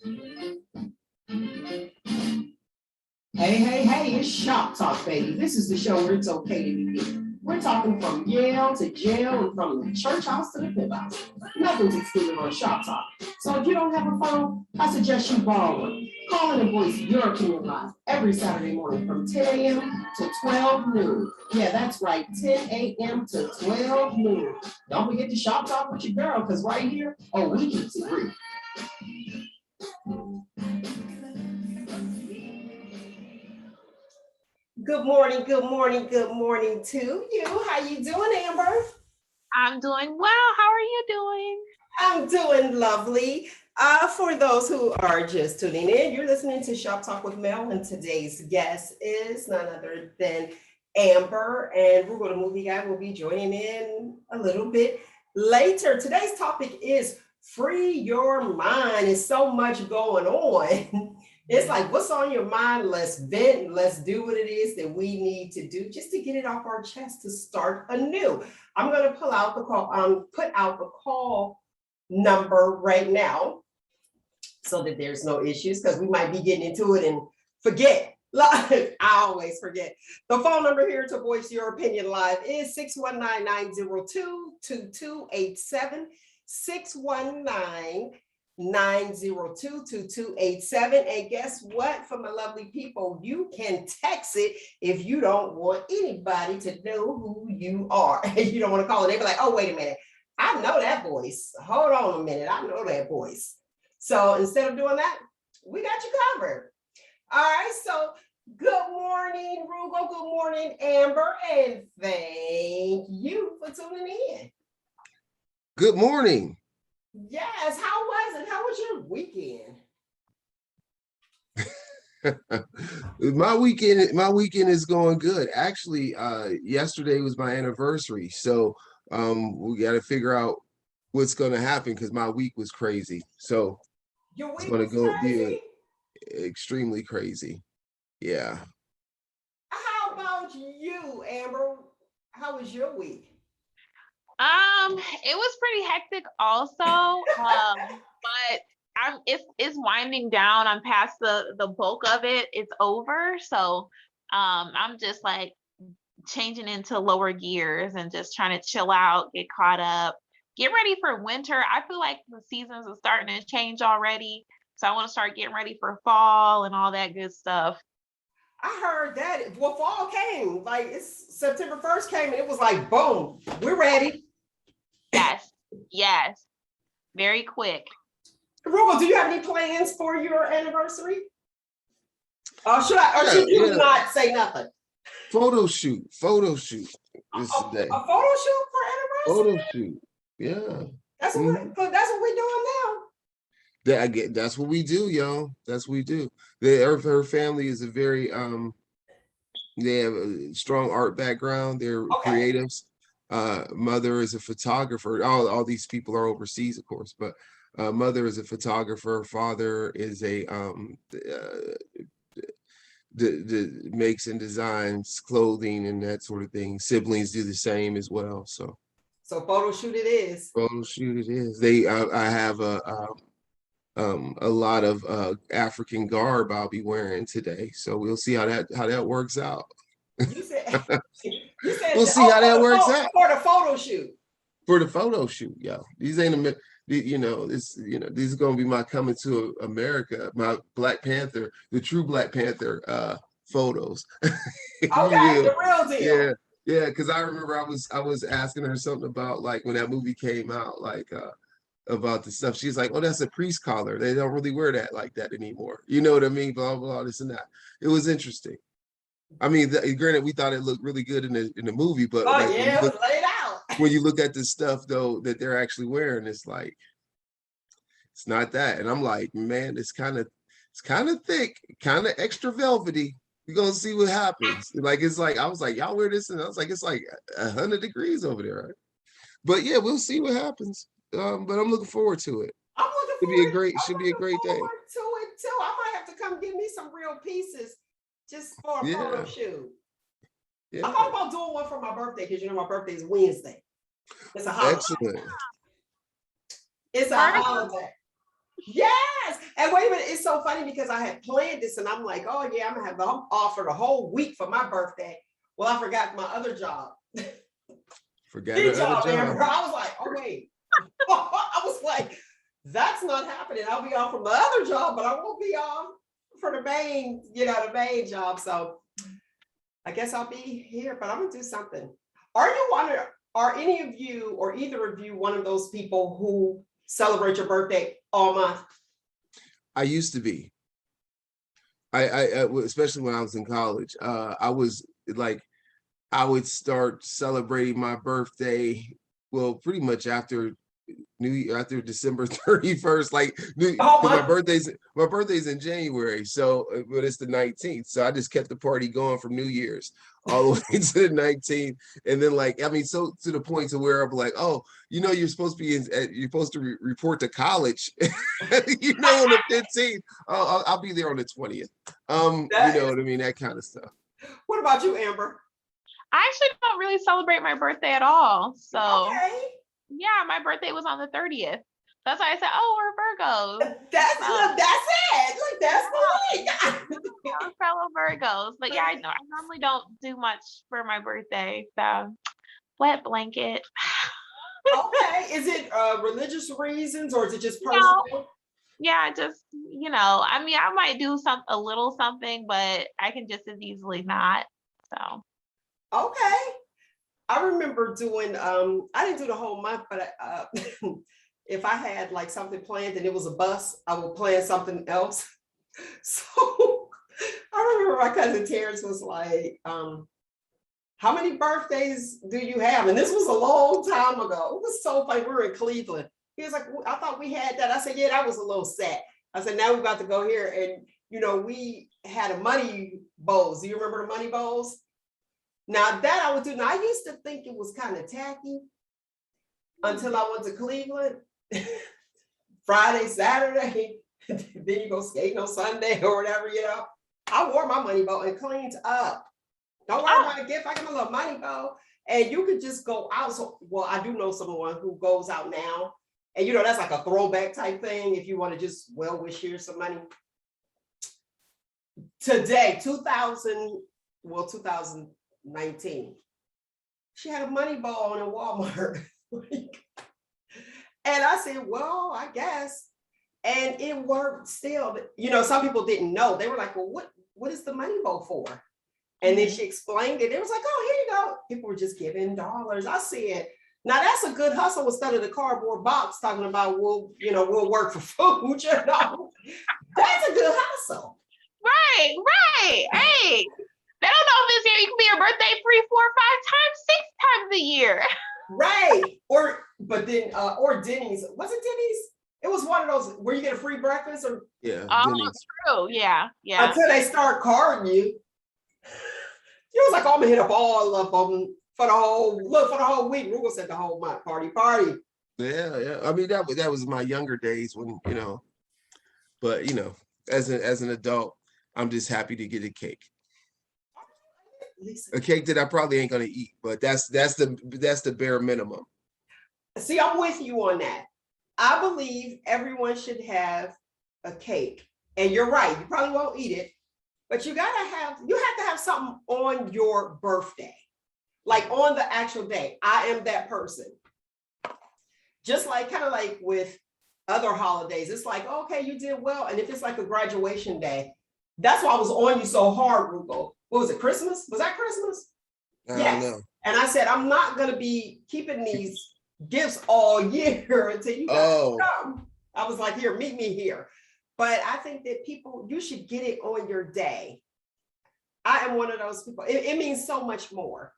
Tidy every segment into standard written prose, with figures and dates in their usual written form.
Hey, it's Shop Talk, baby. This is the show where it's okay to be here. We're talking from Yale to jail and from the church house to the pimp house. Nothing's excluded on Shop Talk. So if you don't have a phone, I suggest you borrow one. Call in and voice your opinion live every Saturday morning from 10 a.m. to 12 noon. Yeah, that's right, 10 a.m. to 12 noon. Don't forget to Shop Talk with your girl, because right here, we keep it real. Good morning to you. How you doing, Amber? I'm doing well. How are you doing? I'm doing lovely. For those who are just tuning in, you're listening to Shop Talk with Mel, and today's guest is none other than Amber, and Roogle, the movie guy, will be joining in a little bit later. Today's topic is free your mind. There's so much going on. It's like, what's on your mind? Let's vent. Let's do what it is that we need to do just to get it off our chest to start anew. I'm going to put out the call number right now so that there's no issues, because we might be getting into it and forget. I always forget. The phone number here to voice your opinion live is 619-902-2287, 619-902-2287. And guess what? For my lovely people, you can text it if you don't want anybody to know who you are. You don't want to call it. They be like, oh, wait a minute. I know that voice. Hold on a minute. I know that voice. So instead of doing that, we got you covered. All right. So good morning, Roogle. Good morning, Amber. And thank you for tuning in. Good morning. Yes. How was it? How was your weekend? My weekend is going good. Actually, yesterday was my anniversary. So we got to figure out what's going to happen, because my week was crazy. So Your week it's going to was go crazy? be extremely crazy. Yeah. How about you, Amber? How was your week? It was pretty hectic also. But it's winding down. I'm past the bulk of it. It's over. So I'm just like changing into lower gears and just trying to chill out, get caught up, get ready for winter. I feel like the seasons are starting to change already. So I want to start getting ready for fall and all that good stuff. I heard that. Well, fall came. Like, it's September 1st came and it was like, boom, we're ready. Yes. Very quick. Roogle, do you have any plans for your anniversary? Should you not say nothing? Photo shoot this day. A photo shoot for anniversary? Photo shoot. Yeah. That's what we're doing now. That's what we do, y'all. That's what we do. Her family is a very they have a strong art background. They're creatives. Mother is a photographer. All these people are overseas, of course, but mother is a photographer. Father is a makes and designs clothing and that sort of thing. Siblings do the same as well. So photo shoot it is. Photo shoot it is. I have a lot of African garb I'll be wearing today. So we'll see how that works out. You said we'll see how that works out for the photo shoot. For the photo shoot, yo. These ain't this are gonna be my coming to America, my Black Panther, the true Black Panther photos. Okay, the real deal. Yeah, because I remember I was asking her something about, like, when that movie came out, like about the stuff. She's like, oh, that's a priest collar. They don't really wear that like that anymore. You know what I mean? Blah, blah, this and that. It was interesting. I mean, granted, we thought it looked really good in the movie, but it was laid out. When you look at the stuff, though, that they're actually wearing, it's like, it's not that. And I'm like, man, it's kind of thick, kind of extra velvety. We're gonna see what happens. It's like I was like, y'all wear this, and I was like, it's like 100 degrees over there, right? But yeah, we'll see what happens. But I'm looking forward to it. I'm looking forward. Should be a great day. To it too. I might have to come get me some real pieces just for a photo shoot. Yeah. I thought about doing one for my birthday, because my birthday is Wednesday. It's a holiday. Excellent. It's a holiday. Yes. And wait a minute, it's so funny because I had planned this and I'm like, oh yeah, I'm off for the whole week for my birthday. Well, I forgot my other job. Forgot Good her other job, job. Amber. I was like, oh wait. I was like, that's not happening. I'll be off from the other job, but I won't be off for the main, the main job. So I guess I'll be here, but I'm gonna do something. Are any of you or either of you one of those people who celebrate your birthday all month? I used to be. Especially when I was in college, I was like, I would start celebrating my birthday, well, pretty much after after December 31st, like Oh, my birthday's in January, so but it's the 19th, so I just kept the party going from New Year's all the way to the 19th, and then like, I mean, so to the point to where I'm like, oh, you're supposed to be you're supposed to report to college, on the 15th. I'll be there on the 20th. You know what I mean, that kind of stuff. what about you, Amber? I actually don't really celebrate my birthday at all. So Okay. yeah, my birthday was on the 30th. That's why I said, oh, we're Virgos. That's it. Like that's the thing. We're fellow Virgos. But yeah, I normally don't do much for my birthday. So wet blanket. Okay. Is it religious reasons or is it just personal? Yeah, just, I mean, I might do a little something, but I can just as easily not. So Okay. I remember doing, I didn't do the whole month, but if I had like something planned and it was a bus, I would plan something else. So I remember my cousin Terrence was like, how many birthdays do you have? And this was a long time ago. It was so funny. We were in Cleveland. He was like, I thought we had that. I said, yeah, that was a little set. I said, now we're about to go here. And, we had a money bowls. Do you remember the money bowls? Now that I would do, now I used to think it was kind of tacky until I went to Cleveland. Friday, Saturday, then you go skating on Sunday or whatever, I wore my money bow and cleaned up. Don't worry about a gift. I got my little money bow. And you could just go out. So, well, I do know someone who goes out now. And that's like a throwback type thing. If you want to just wish, here's some money. Today, 2019, she had a money bow on in Walmart. And I said, well, I guess. And it worked still. Some people didn't know. They were like, well, what is the money bow for? And then she explained it. It was like, oh, here you go. People were just giving dollars. I said, now that's a good hustle instead of the cardboard box talking about, we'll work for food. That's a good hustle. Right. Hey, they don't know if this year you can be your birthday 3, 4, 5 times, 6 times a year. Right. Or Denny's. Was it Denny's? It was one of those where you get a free breakfast or Yeah. Denny's. True. Yeah. Until they start carding you. You was like, oh, I'm gonna hit up all of them for the whole week. Roogle said the whole month, party. Yeah. I mean, that was my younger days when, but as an adult, I'm just happy to get a cake. A cake that I probably ain't gonna eat, but that's the bare minimum. See, I'm with you on that. I believe everyone should have a cake. And you're right, you probably won't eat it, but you have to have something on your birthday, like on the actual day. I am that person. Just like kind of like with other holidays, it's like, okay, you did well. And if it's like a graduation day, that's why I was on you so hard, Roogle. What was it, Christmas? Was that Christmas? Yes. Know. And I said, I'm not going to be keeping these gifts all year until you guys come. I was like, here, meet me here. But I think that you should get it on your day. I am one of those people. It means so much more.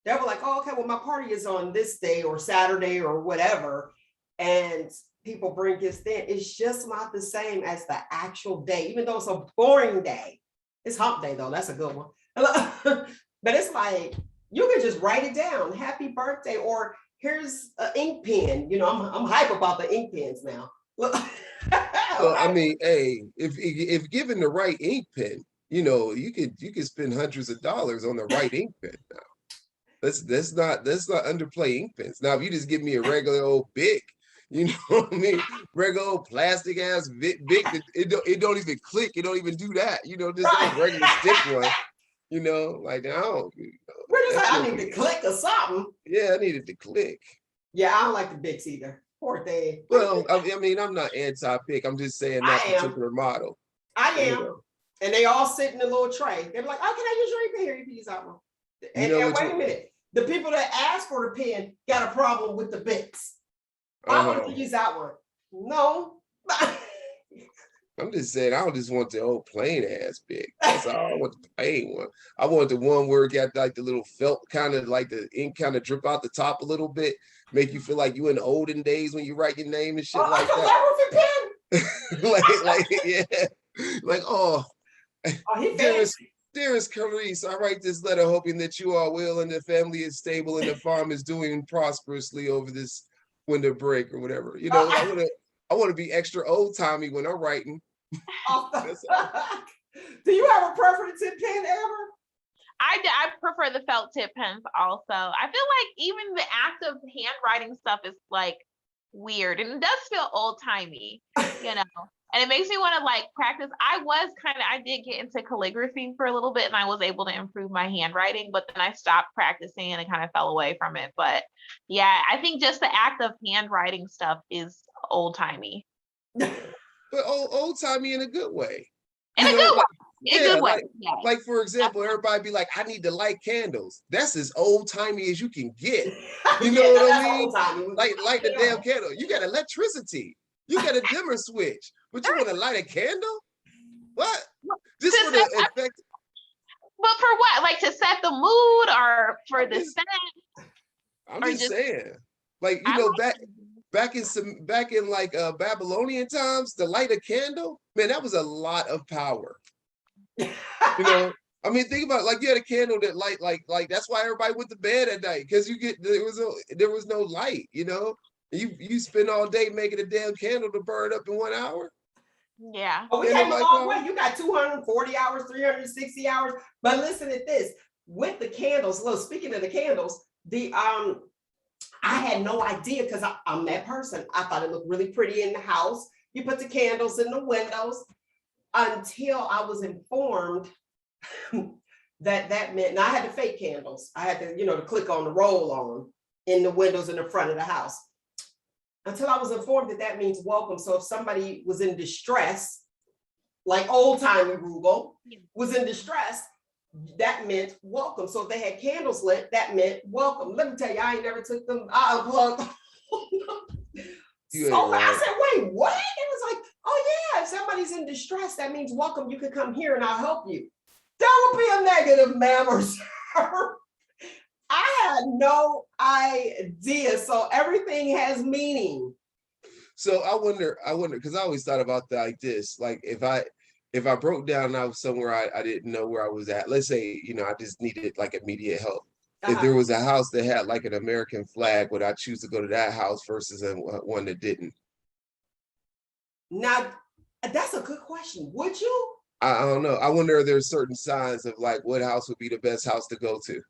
They were like, oh, okay, well, my party is on this day or Saturday or whatever. And people bring gifts then. It's just not the same as the actual day, even though it's a boring day. It's hump day, though. That's a good one. But it's like, you can just write it down. Happy birthday. Or here's an ink pen. I'm hype about the ink pens now. Well, I mean, hey, if given the right ink pen, you could spend hundreds of dollars on the right ink pen now. Let's not underplay ink pens. Now, if you just give me a regular old big, You know what I mean? Regular old plastic ass big, it don't even click. It don't even do that. You know, just Right. a regular stick one. You know, like I don't. We're just that like, I shit need to be- click or something. Yeah, I needed to click. Yeah, I don't like the Bics either. Poor thing. Well, I mean, I'm not anti-pick. I'm just saying that I am. particular model. I You am. know, And they all sit in a little tray. They're like, oh, can I use your pen? Here, you can use that one. And, know and what wait you- a minute. The people that asked for the pen got a problem with the Bics. I wanted to use that one. No. I'm just saying, I don't just want the old plain ass pick. That's all. I want the plain one. I want the one where it got like the little felt kind of like the ink kind of drip out the top a little bit, make you feel like you in the olden days when you write your name and shit like that. like yeah, like Oh, he dearest Clarice, I write this letter hoping that you are well and the family is stable and the farm is doing prosperously over this winter break or whatever. You know, I want to be extra old timey when I'm writing. Do you have a preference in pen, Amber? I prefer the felt tip pens also. I feel like even the act of handwriting stuff is like weird and it does feel old timey, you know. And it makes me want to like practice. I did get into calligraphy for a little bit and I was able to improve my handwriting, but then I stopped practicing and it kind of fell away from it. But yeah, I think just the act of handwriting stuff is old timey. But old timey in a good way. In a good way. In a good way. Like for example, everybody be like, I need to light candles. That's as old timey as you can get. You know what I mean? Like the damn candle. You got electricity. You got a dimmer switch. But you want to light a candle? What? This would affect. But for what? Like to set the mood or for the scent? I'm just saying. Like, you know, back in like Babylonian times, to light a candle, man, that was a lot of power. You know, I mean, think about it, like you had a candle that light like that's why everybody went to bed at night, because there was no light, you know. You spend all day making a damn candle to burn up in 1 hour. Yeah. Oh, we came a long way. You got 240 hours, 360 hours. But listen to this. With the candles, look, speaking of the candles, I had no idea because I'm that person. I thought it looked really pretty in the house. You put the candles in the windows until I was informed that meant, and I had the fake candles. I had to, to click on the roll on in the windows in the front of the house. Until I was informed that means welcome. So if somebody was in distress, like old time Roogle was in distress, that meant welcome. So if they had candles lit, that meant welcome. Let me tell you, I ain't never took them. I unplugged. I said, wait, what? It was like, oh yeah, if somebody's in distress, that means welcome. You could come here and I'll help you. That would be a negative, ma'am or sir. I had no idea. So everything has meaning. So I wonder, because I always thought about that like this, like if I broke down and I was somewhere I didn't know where I was at, let's say, I just needed like immediate help. If there was a house that had like an American flag, would I choose to go to that house versus one that didn't? Now, that's a good question. Would you? I don't know. I wonder if there's certain signs of like what house would be the best house to go to.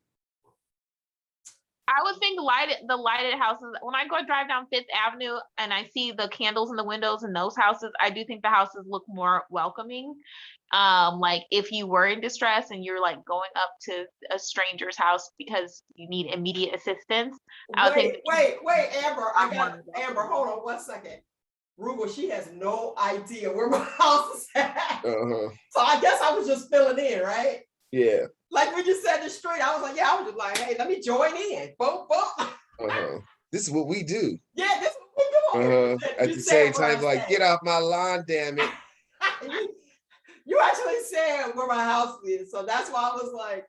I would think the lighted houses, when I go drive down Fifth Avenue and I see the candles in the windows in those houses, I do think the houses look more welcoming. Like if you were in distress and you're like going up to a stranger's house because you need immediate assistance. Wait, Amber, Amber, hold on 1 second. Roogle, she has no idea where my house is at. So I guess I was just filling in, right? Yeah. Like when you said the street, I was like, yeah, I was just like, hey, let me join in. Boom, boom. This is what we do. Yeah, this is what we do. At the same time, like, get off my lawn, damn it. You actually said where my house is, so that's why I was like,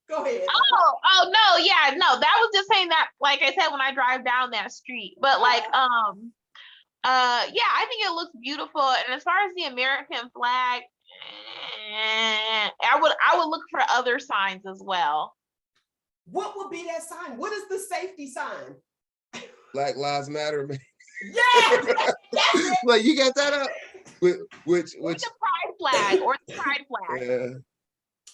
go ahead. Oh no, yeah, no, that was just saying that, like I said, when I drive down that street. But like, yeah, I think it looks beautiful. And as far as the American flag, I would look for other signs as well. What would be that sign? What is the safety sign? Black Lives Matter, man. Yeah, like you got that up. Which the pride flag or the pride flag.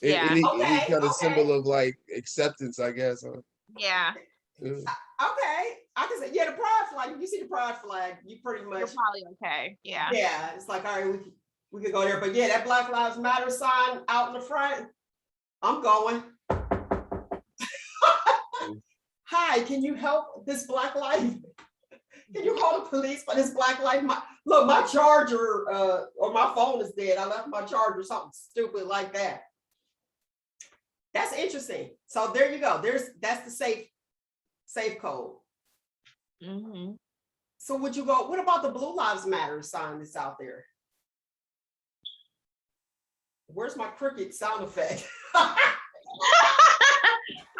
Yeah. Any kind of symbol of like acceptance, I guess. Huh? Yeah. Okay. I can say, yeah, the pride flag. If you see the pride flag, you pretty You're much, probably okay. Yeah. yeah, it's like, all right, we could go there. But yeah, that Black Lives Matter sign out in the front, I'm going. Hi, can you help this Black life? Can you call the police for this Black life? Look, my charger or my phone is dead. I left my charger, something stupid like that. That's interesting. So there you go. That's the safe code. Mm-hmm. So would you go, what about the Blue Lives Matter sign that's out there? Where's my cricket sound effect?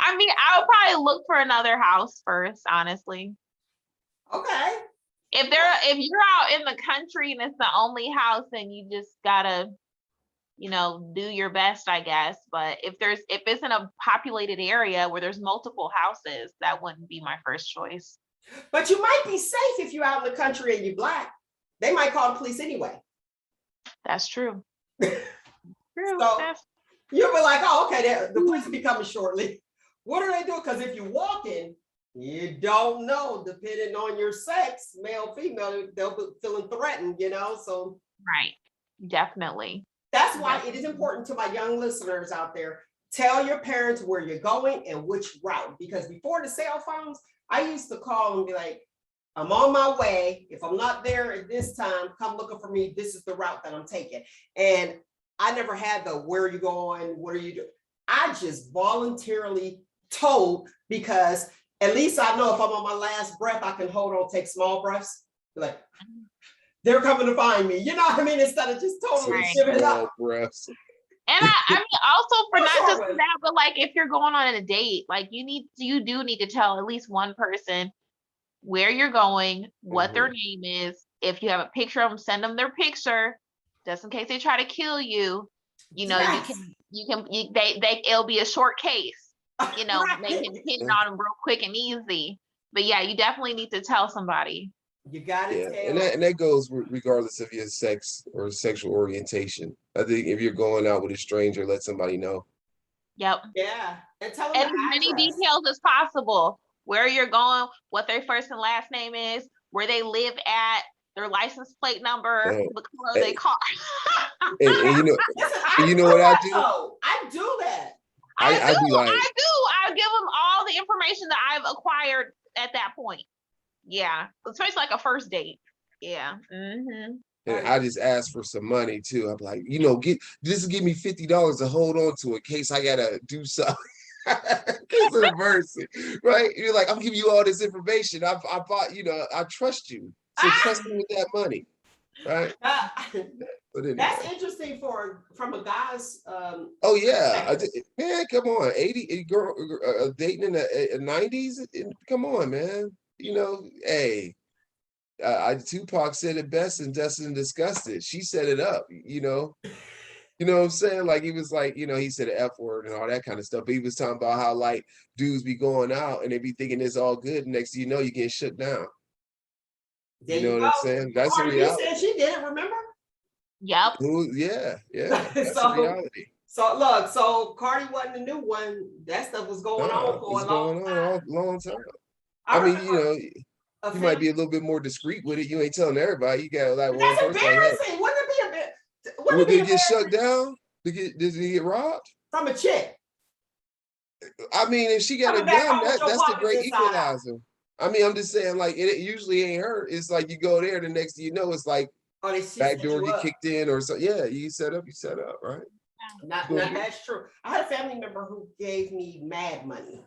I mean, I would probably look for another house first, honestly. Okay. If you're out in the country and it's the only house, then you just gotta, do your best, I guess. But if it's in a populated area where there's multiple houses, that wouldn't be my first choice. But you might be safe if you're out in the country and you're Black. They might call the police anyway. That's true. True. So you'll be like, oh, okay, the police will be coming shortly. What are they doing? Because if you're walking, you don't know, depending on your sex, male, female, they'll be feeling threatened, so. Right. Definitely. That's why it is important to my young listeners out there, tell your parents where you're going and which route, because before the cell phones, I used to call and be like, I'm on my way. If I'm not there at this time, come looking for me. This is the route that I'm taking. And I never had the where are you going? What are you doing? I just voluntarily told, because at least I know if I'm on my last breath, I can hold on, take small breaths. Like, they're coming to find me. You know what I mean? Instead of just totally shivering up. Breaths. And I mean, also for not just that, but like if you're going on a date, like you do need to tell at least one person where you're going, what their name is. If you have a picture of them, send them their picture, just in case they try to kill you. Yes. It'll be a short case. Right. They can hit on them real quick and easy. But yeah, you definitely need to tell somebody. You got it. Yeah. And that goes regardless of your sex or sexual orientation. I think if you're going out with a stranger, let somebody know. Yep. Yeah. And tell them as many details as possible. Where you're going, what their first and last name is, where they live at, their license plate number, the color of their car. And you know what I do? I do that. I do. I give them all the information that I've acquired at that point. Yeah, especially like a first date. Yeah. Mm-hmm. And I just ask for some money too. I'm like, give me $50 to hold on to in case I gotta do something. Case of mercy, right? You're like, I'm giving you all this information. I bought, I trust you. So trust me with that money, right? But anyway. That's interesting from a guy's. Oh yeah, man, come on, 80 girl dating in the 90s. Come on, man. Hey, Tupac said it best in Dust and Disgusted. She set it up, You know what I'm saying? Like he was like, he said the F word and all that kind of stuff. But he was talking about how like dudes be going out and they be thinking it's all good. Next thing you know, you get shut down. You know what I'm saying? That's the reality. You said she didn't remember? Yep. Yeah. That's the reality. So look, so Cardi wasn't the new one. That stuff was going on for a long time. I mean, you might be a little bit more discreet with it. You ain't telling everybody. You got like one person. Embarrassing. Like, wouldn't it be a bit? Did he get shut down? Did he get robbed? From a chick. I mean, if she got a gun, that's the great equalizer. I mean, I'm just saying, like, it usually ain't her. It's like you go there, the next thing you know, it's like back door get kicked in or so. Yeah, you set up, right? Not that's true. I had a family member who gave me mad money.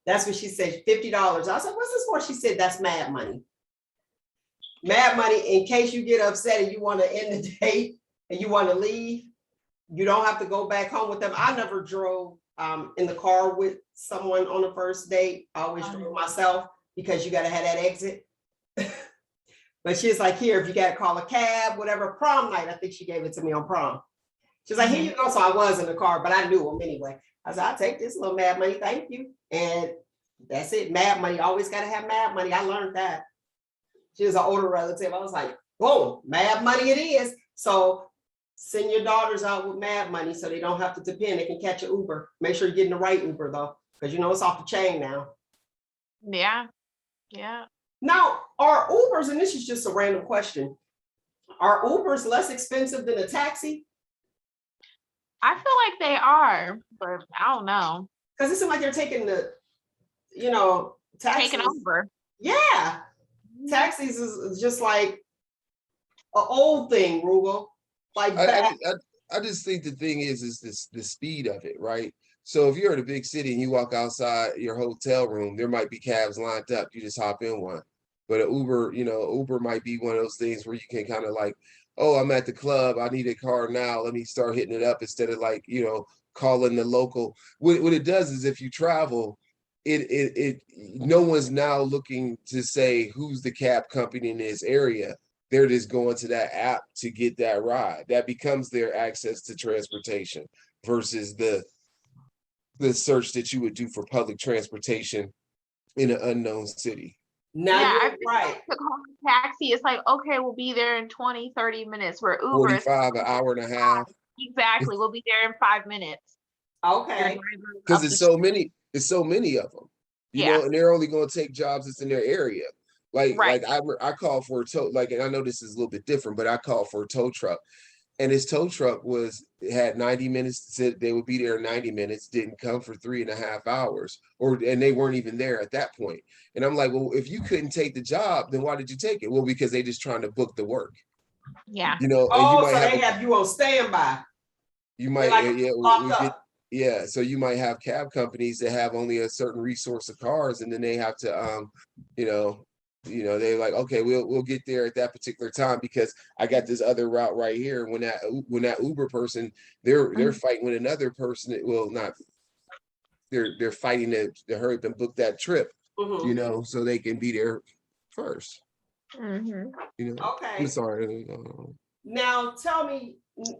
That's what she said, $50. I was like, what's this for? She said, that's mad money. Mad money in case you get upset and you want to end the date and you want to leave. You don't have to go back home with them. I never drove in the car with someone on the first date. I always drove myself because you got to have that exit. But she's like, here, if you got to call a cab, whatever, prom night, I think she gave it to me on prom. She's like, here you go. So I was in the car, but I knew him anyway. I said, I'll take this little mad money. Thank you. And that's it. Mad money. Always got to have mad money. I learned that. She was an older relative. I was like, boom, mad money it is. So send your daughters out with mad money so they don't have to depend. They can catch an Uber. Make sure you're getting the right Uber though, because it's off the chain now. Yeah. Yeah. Now, are Ubers, and this is just a random question, are Ubers less expensive than a taxi? I feel like they are, but I don't know. Because it seems like they're taking the, taxis. Taking over. Yeah, taxis is just like an old thing, Roogle. Like I, I, back. I just think the thing is this the speed of it, right? So if you're in a big city and you walk outside your hotel room, there might be cabs lined up. You just hop in one. But an Uber, Uber might be one of those things where you can kind of like, oh, I'm at the club. I need a car now. Let me start hitting it up instead of like, calling the local. What it does is if you travel, it no one's now looking to say who's the cab company in this area. They're just going to that app to get that ride. That becomes their access to transportation versus the search that you would do for public transportation in an unknown city. Now Yeah, I you're feel right. like to call a taxi, it's like, okay, we'll be there in 20, 30 minutes. Where Uber is 45, an hour and a half. exactly, we'll be there in 5 minutes. Your Okay. driver is Because up it's the so street. many of them, Yeah. and they're only going to take jobs that's in their area. Like Right. I called for a tow, like, and I know this is a little bit different, but I called for a tow truck. And his tow truck had 90 minutes, said they would be there in 90 minutes, didn't come for 3.5 hours, and they weren't even there at that point. And I'm like, well, if you couldn't take the job, then why did you take it? Well, because they just trying to book the work, Yeah. and you Oh, might so have they have you on standby. you They're might like yeah, locked we get up. yeah, so you might have cab companies that have only a certain resource of cars, and then they have to you know they're like, okay, we'll get there at that particular time because I got this other route right here. When that Uber person, they're fighting with another person that will not, they're fighting to hurry up and book that trip, Mhm. so they can be there first. Mm-hmm. I'm Okay. sorry. Now tell me, the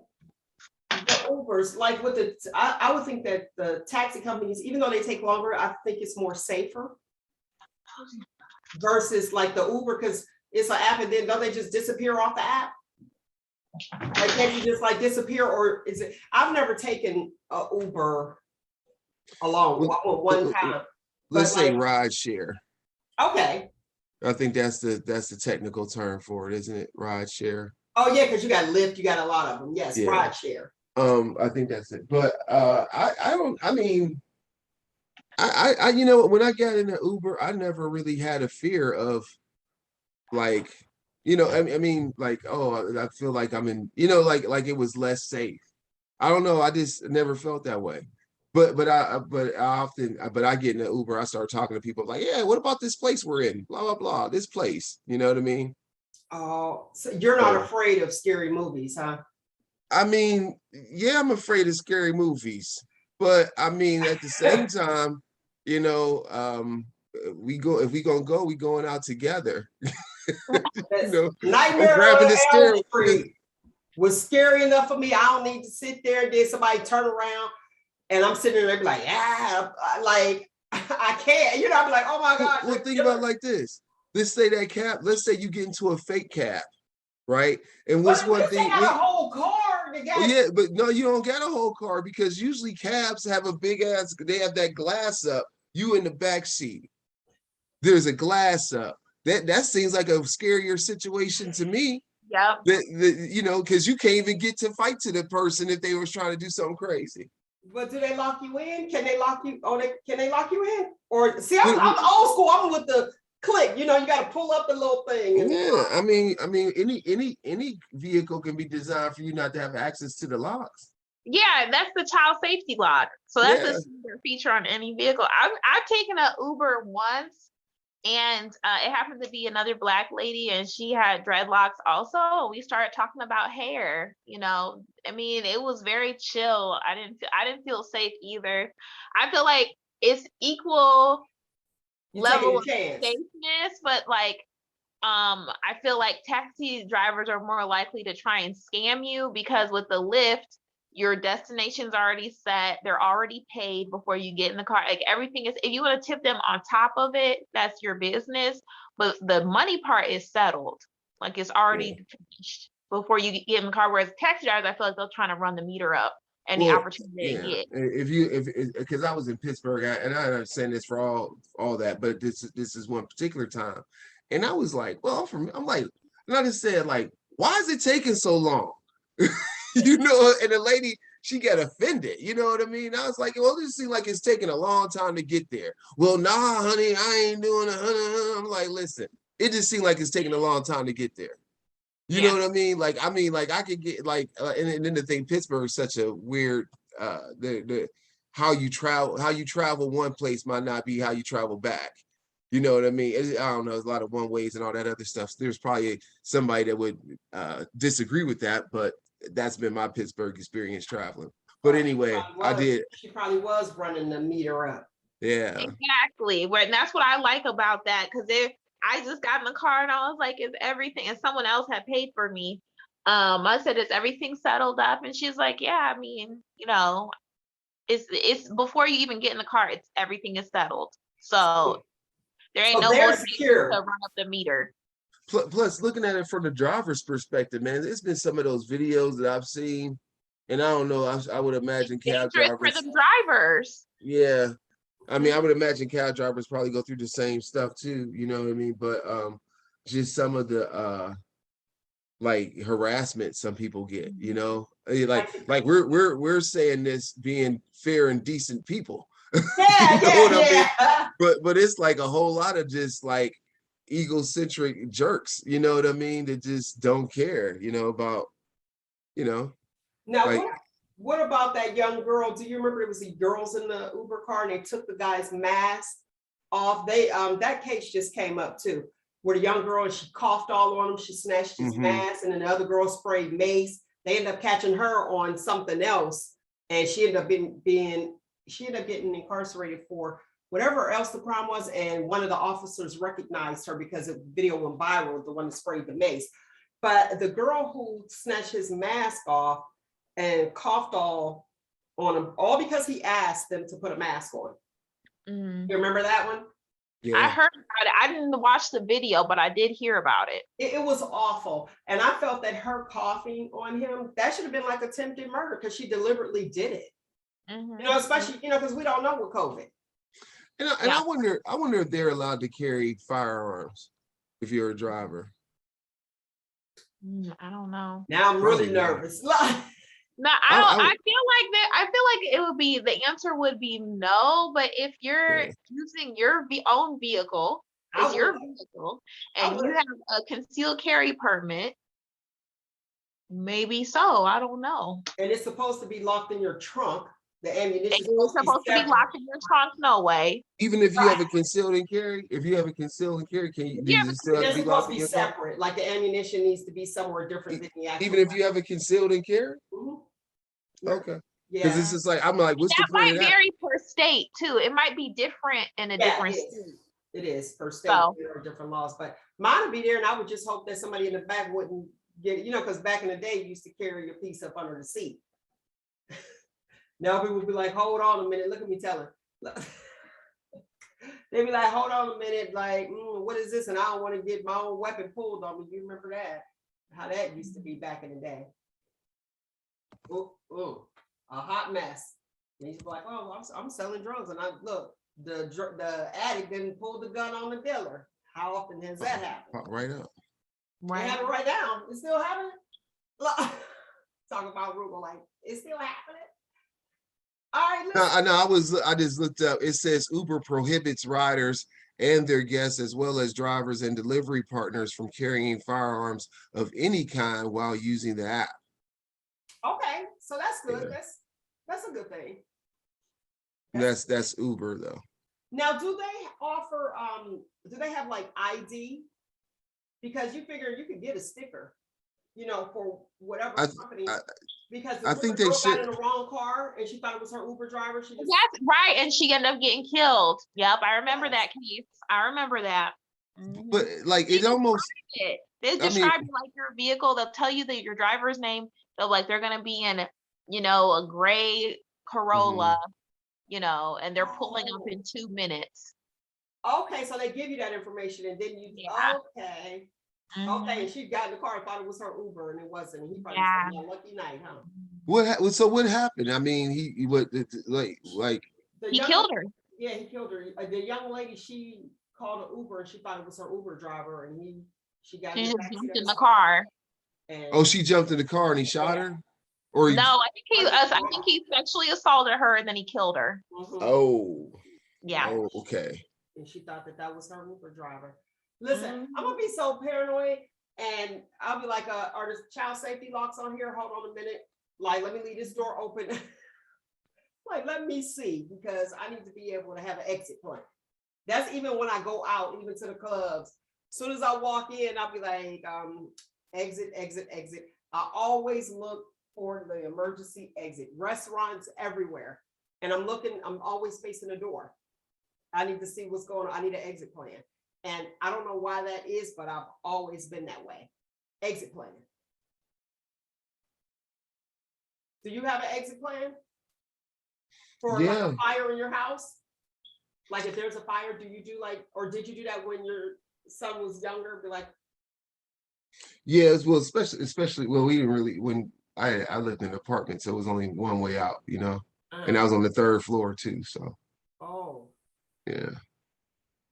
Ubers, like with I would think that the taxi companies, even though they take longer, I think it's more safer versus like the Uber, because it's an app and then don't they just disappear off the app? Like can you just like disappear, or is it? I've never taken a Uber alone. Well, I went one time, let's but say like ride share. okay. I think that's the technical term for it, isn't it? Ride share. Oh yeah, because you got Lyft, you got a lot of them. Yes, Yeah. ride share. I think that's it. But I don't. I mean, when I got in the Uber, I never really had a fear of like, I mean, like, oh, I feel like I'm in, like it was less safe. I don't know. I just never felt that way. But I get in the Uber, I start talking to people like, yeah, what about this place we're in? Blah blah blah. This place, you know what I mean? Oh, so you're not So, afraid of scary movies, huh? I mean, yeah, I'm afraid of scary movies, but I mean, at the same time, you know, um, if we gonna go, we going out together. You know, I'm Nightmare grabbing on the Elm steering. Street was scary enough for me. I don't need to sit there. Then somebody turn around and I'm sitting there like, yeah, like I can't. I'm like, oh my God, Well, think about it like this. Let's say you get into a fake cab, right? And what's but one they thing? got a whole car. They Oh got yeah, but no, you don't get a whole car because usually cabs have a big ass. They have that glass up. You in the back seat. There's a glass up. That seems like a scarier situation to me. Yep. Because you can't even get to fight to the person if they was trying to do something crazy. But do they lock you in? Can they lock you? Can they lock you in? Or see, I'm Well, old school. I'm with the click. You got to pull up the little thing. yeah, I mean, any vehicle can be designed for you not to have access to the locks. Yeah, that's the child safety lock. So that's Yeah. a standard feature on any vehicle. I've taken an Uber once, and it happened to be another Black lady, and she had dreadlocks also. We started talking about hair. I mean, it was very chill. I didn't feel safe either. I feel like it's equal You taking level a of chance. safeness, but like I feel like taxi drivers are more likely to try and scam you because with the Lyft, your destination's already set. They're already paid before you get in the car. Like everything is, if you want to tip them on top of it, that's your business. But the money part is settled. Like it's already finished before you get in the car. Whereas taxi drivers, I feel like they're trying to run the meter up any Well, opportunity to yeah. get. If because I was in Pittsburgh, and I understand this for all that, but this is one particular time, and I was like, well, I'm like, and I just said like, why is it taking so long? You know, and the lady, she got offended, you know what I mean? I was like, well, this seems like it's taking a long time to get there. Well, nah, honey, I ain't doing it. I'm like, listen, it just seemed like it's taking a long time to get there. You know Yeah. what I mean? Like, I could get like, and then the thing, Pittsburgh is such a weird, the how you travel one place might not be how you travel back. You know what I mean? I don't know, there's a lot of one ways and all that other stuff. There's probably somebody that would disagree with that, but that's been my Pittsburgh experience traveling. But anyway, I did. She probably was running the meter up. Yeah. Exactly. And that's what I like about that, because I just got in the car and I was like, is everything, and someone else had paid for me. I said, is everything settled up? And she's like, yeah, I mean, you know, it's before you even get in the car, everything is settled. So there ain't no they're motivation secure to run up the meter. Plus, looking at it from the driver's perspective, man, there's been some of those videos that I've seen, and I don't know, I would imagine cab Dangerous for drivers. the drivers. Yeah. I mean, I would imagine cab drivers probably go through the same stuff too, you know what I mean? But just some of the like harassment some people get, you know, like we're saying this being fair and decent people. Yeah, You know what I mean? yeah. But it's like a whole lot of just like egocentric jerks, you know what I mean, that just don't care, you know, about, you know, Now, like what about that young girl? Do you remember it was the girls in the Uber car and they took the guy's mask off? They that case just came up too, where the young girl, she coughed all on him, she snatched his mask, and then the other girl sprayed mace. They ended up catching her on something else, and she ended up getting incarcerated for whatever else the crime was. And one of the officers recognized her because the video went viral, the one that sprayed the mace. But the girl who snatched his mask off and coughed all on him, all because he asked them to put a mask on. You remember that one? yeah. I heard about it. I didn't watch the video, but I did hear about it. It was awful. And I felt that her coughing on him, that should have been like attempted murder, because she deliberately did it. You know, especially, you know, because we don't know with COVID. And I wonder if they're allowed to carry firearms if you're a driver. I don't know. Now I'm really nervous. No, I feel like it would be, the answer would be no, but if you're using your own vehicle, it's your vehicle, and you have a concealed carry permit, maybe so. I don't know. And it's supposed to be locked in your trunk. The ammunition It's supposed to be locked in your trunk, no way. Even if you have a concealed and carry, can you still have to be locked in your trunk? Separate. Like the ammunition needs to be somewhere different than the actual. Even if you have a concealed and carry? Okay. Because this is like, I'm like, what's the point of that? Might vary per state too. It might be different in a different state. It is per state. There are different laws, but mine would be there, and I would just hope that somebody in the back wouldn't get it, you know, because back in the day, you used to carry your piece up under the seat. Now people would be like, hold on a minute, look at me tell her. They'd be like, hold on a minute, like, what is this? And I don't want to get my own weapon pulled on me. You remember that? How that used to be back in the day. A hot mess. And he's like, oh, I'm selling drugs, and I look, the addict didn't pull the gun on the dealer. How often has that happened? Right up. Right. It happened right now. It's still happening. Talk about Roogle, like it's still happening. All right. I just looked up. It says Uber prohibits riders and their guests, as well as drivers and delivery partners, from carrying firearms of any kind while using the app. Okay, so that's good. Yeah. That's a good thing. That's Uber though. Now, do they offer? Do they have like ID? Because you figure you could get a sticker, you know, for whatever company. Because I think they got in the wrong car and she thought it was her Uber driver. That's right, and she ended up getting killed. Yep, I remember that case. I remember that. But like it almost. They describe like your vehicle. They'll tell you that your driver's name. They're gonna be in, you know, a gray Corolla, you know, and they're pulling up in 2 minutes. Okay, so they give you that information, and then you okay. Okay, and she got in the car and thought it was her Uber and it wasn't. And he probably Yeah. said, "Yeah, lucky night, huh?" So what happened? I mean, he what like The He young, killed her. yeah, he killed her. The young lady, she called an Uber and she thought it was her Uber driver, and she got in She the just backseat jumped of in his the car. and oh, she jumped in the car and he shot her? Or he No, I I think he sexually assaulted her and then he killed her. oh, Yeah. oh, okay. And she thought that was her Uber driver. Listen, Mhm. I'm gonna be so paranoid, and I'll be like, "Are the child safety locks on here? Hold on a minute. Like, let me leave this door open. Like, let me see, because I need to be able to have an exit plan." That's even when I go out, even to the clubs. As soon as I walk in, I'll be like, exit, exit, exit. I always look for the emergency exit. Restaurants everywhere, and I'm always facing the door. I need to see what's going on. I need an exit plan. And I don't know why that is, but I've always been that way. Exit plan. Do you have an exit plan for like Yeah. a fire in your house? Like if there's a fire, do you do like, or did you do that when your son was younger? Be like, Yeah, well, especially well, we didn't really when I lived in an apartment, so it was only one way out, and I was on the 3rd floor too. So oh. yeah.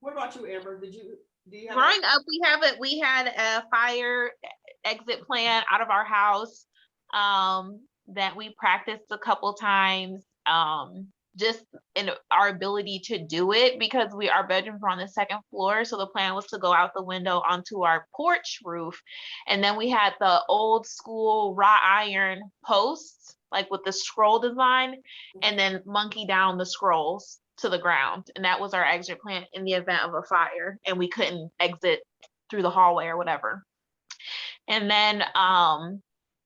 What about you, Amber? Do you have Growing up, we had a fire exit plan out of our house that we practiced a couple times. Just in our ability to do it because our bedrooms were on the 2nd floor. So the plan was to go out the window onto our porch roof. And then we had the old school wrought iron posts, like with the scroll design, and then monkey down the scrolls to the ground. And that was our exit plan in the event of a fire and we couldn't exit through the hallway or whatever. And then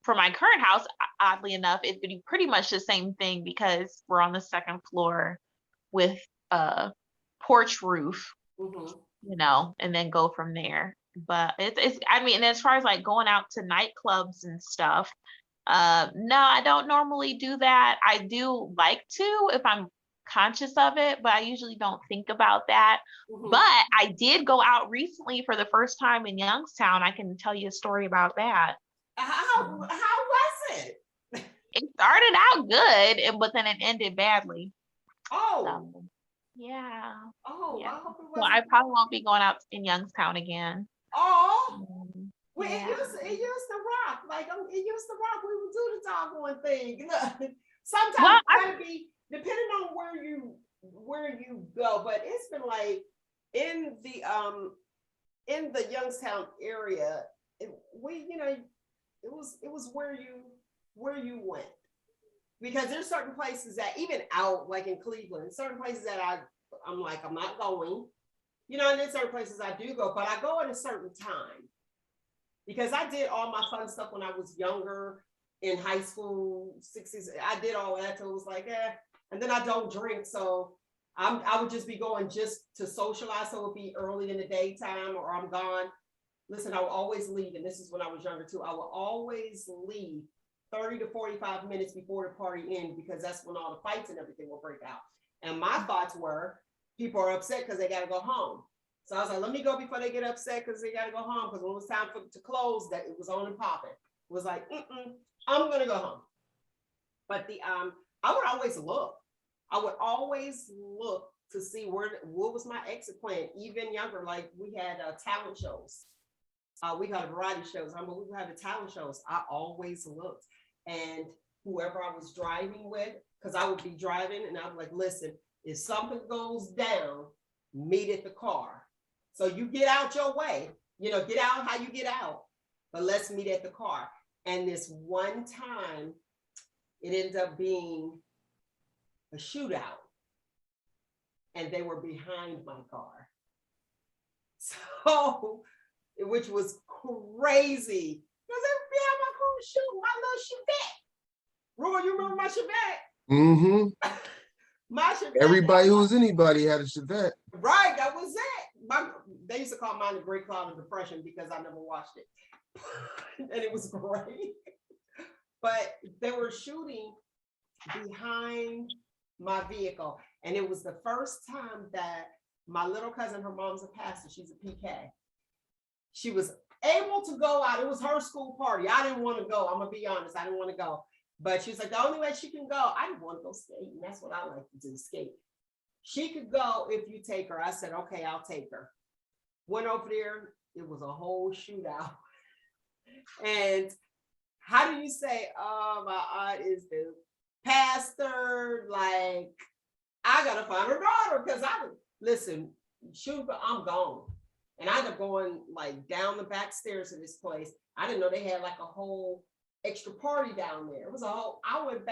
for my current house, oddly enough, it'd be pretty much the same thing because we're on the 2nd floor with a porch roof, and then go from there. But it's I mean, as far as like going out to nightclubs and stuff, no, I don't normally do that. I do like to if I'm conscious of it, but I usually don't think about that. But I did go out recently for the first time in Youngstown. I can tell you a story about that. How was it? It started out good, but then it ended badly. Oh. So, yeah. Oh, Yeah. I hope it So wasn't. I probably won't be going out in Youngstown again. Oh. Well, Yeah. it used to rock. Like it used to rock. We would do the doggone thing. Look, sometimes Well, it's gotta be depending on where you go, but it's been like in the Youngstown area, it was where you went. Because there's certain places that even out like in Cleveland, certain places that I'm like, I'm not going, and then certain places I do go, but I go at a certain time. Because I did all my fun stuff when I was younger in high school, 60s. I did all that till it was like, and then I don't drink. So I would just be going just to socialize. So it would be early in the daytime or I'm gone. Listen, I will always leave. And this is when I was younger too. I will always leave 30 to 45 minutes before the party ends because that's when all the fights and everything will break out. And my thoughts were people are upset because they got to go home. So I was like, let me go before they get upset because they got to go home. Because when it was time to close, that it was on and popping. It was like, I'm going to go home. But I would always look. I would always look to see what was my exit plan. Even younger, like we had talent shows. We had variety shows. We would have the talent shows. I always looked. And whoever I was driving with, because I would be driving and I was like, listen, if something goes down, meet at the car. So you get out your way, get out how you get out, but let's meet at the car. And this one time, it ended up being a shootout, and they were behind my car. So, which was crazy. Because they were behind my car shooting my little Chevette. Roogle, you remember my Chevette? Mm-hmm. My Chevette. Everybody who was anybody had a Chevette. Right, that was it. They used to call mine the Great Cloud of Depression because I never watched it. And it was great. But they were shooting behind my vehicle. And it was the first time that my little cousin, her mom's a pastor, she's a PK. She was able to go out. It was her school party. I didn't want to go. I'm gonna be honest. I didn't want to go. But she was like, the only way she can go, I didn't want to go skating. That's what I like to do, skate. She could go if you take her. I said, okay, I'll take her. Went over there. It was a whole shootout. And how do you say, oh, my aunt is the pastor? Like, I gotta find her daughter because listen, shoot, I'm gone. And I ended up going like down the back stairs of this place. I didn't know they had like a whole extra party down there. It was I went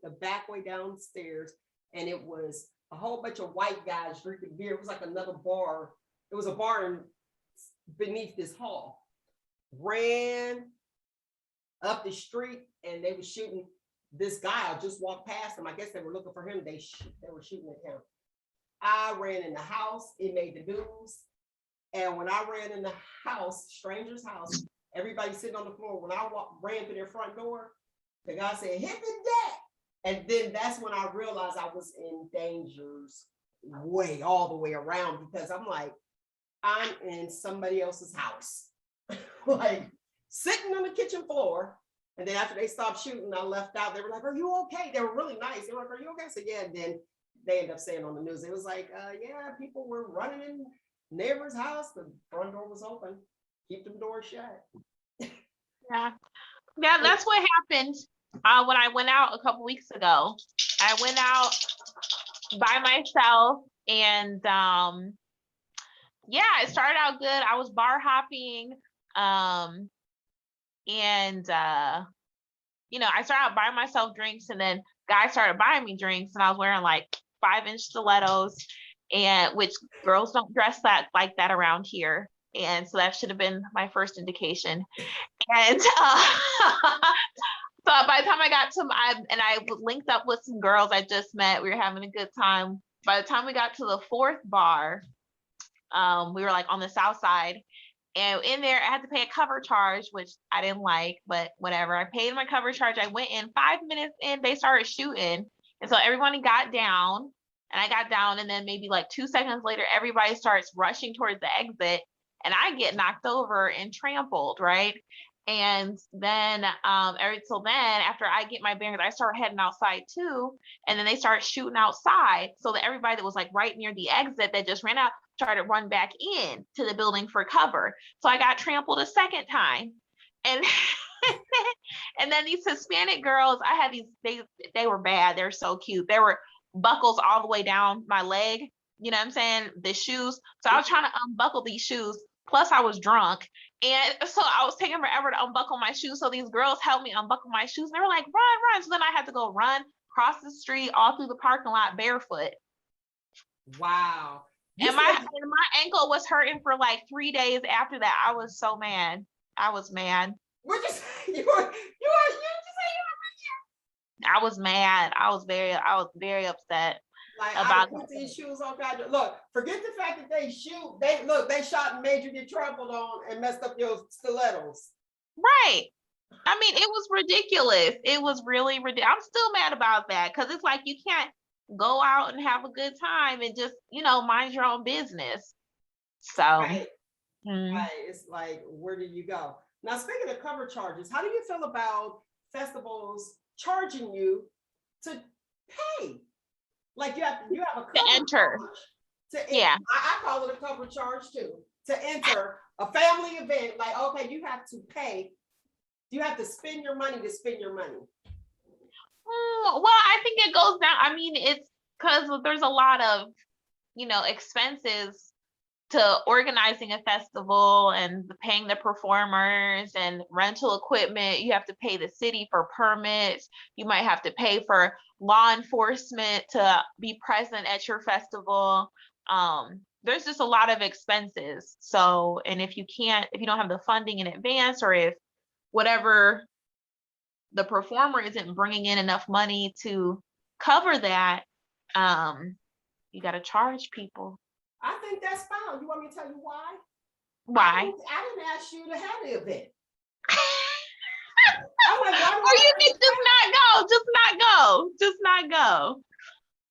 the back way downstairs, and it was a whole bunch of white guys drinking beer. It was like another bar. It was a bar beneath this hall. Ran up the street, and they were shooting this guy. I just walked past him. I guess they were looking for him. They were shooting at him. I ran in the house. It made the news. And when I ran in the house, stranger's house, everybody sitting on the floor. When I ran to their front door, the guy said, hit the deck. And then that's when I realized I was in danger's way, all the way around, because I'm like, I'm in somebody else's house, like sitting on the kitchen floor. And then after they stopped shooting, I left out. They were like, are you okay? They were really nice. They were like, are you okay? I said, yeah. And then they ended up saying on the news, it was like, yeah, people were running in neighbor's house. The front door was open. Keep them doors shut. Yeah, that's what happened when I went out a couple weeks ago. I went out by myself, and yeah, it started out good. I was bar hopping, and I started out buying myself drinks, and then guys started buying me drinks, and I was wearing like 5-inch stilettos, and which girls don't dress that like that around here. And so that should have been my first indication. And so by the time I got to I linked up with some girls I just met. We were having a good time. By the time we got to the fourth bar, we were like on the south side. And in there, I had to pay a cover charge, which I didn't like, but whatever. I paid my cover charge. I went in. 5 minutes in, they started shooting. And so everybody got down, and I got down. And then maybe like 2 seconds later, everybody starts rushing towards the exit, and I get knocked over and trampled, right? And then so then after I get my bearings, I start heading outside too. And then they start shooting outside. So that everybody that was like right near the exit that just ran out started run back in to the building for cover. So I got trampled a second time. And and then these Hispanic girls, I had they were bad. They're so cute. There were buckles all the way down my leg. You know what I'm saying? The shoes. So I was trying to unbuckle these shoes. Plus I was drunk. And so I was taking forever to unbuckle my shoes. So these girls helped me unbuckle my shoes. And they were like, run. So then I had to go run across the street, all through the parking lot barefoot. Wow. And my ankle was hurting for like 3 days after that. I was so mad. I was mad. What you say? You were I was mad. I was very upset. Like, about I put these shoes on. Look, forget the fact that they shoot. They shot and made you get trampled on and messed up your stilettos. Right. I mean, it was ridiculous. It was really ridiculous. I'm still mad about that, because it's like you can't go out and have a good time and just, mind your own business. So, right. Right. It's like, where do you go? Now, speaking of cover charges, how do you feel about festivals charging you to pay? Like you have a cover to enter. Yeah, I call it a cover charge too. To enter a family event, like, okay, you have to pay. You have to spend your money to spend your money. Well, I think it goes down. I mean, it's because there's a lot of, expenses to organizing a festival, and paying the performers and rental equipment. You have to pay the city for permits. You might have to pay for law enforcement to be present at your festival. There's just a lot of expenses. So, and if you don't have the funding in advance, or if whatever the performer isn't bringing in enough money to cover that, you got to charge people. I think that's fine. You want me to tell you why? Why? I didn't ask you to have the event. Or you can just not go.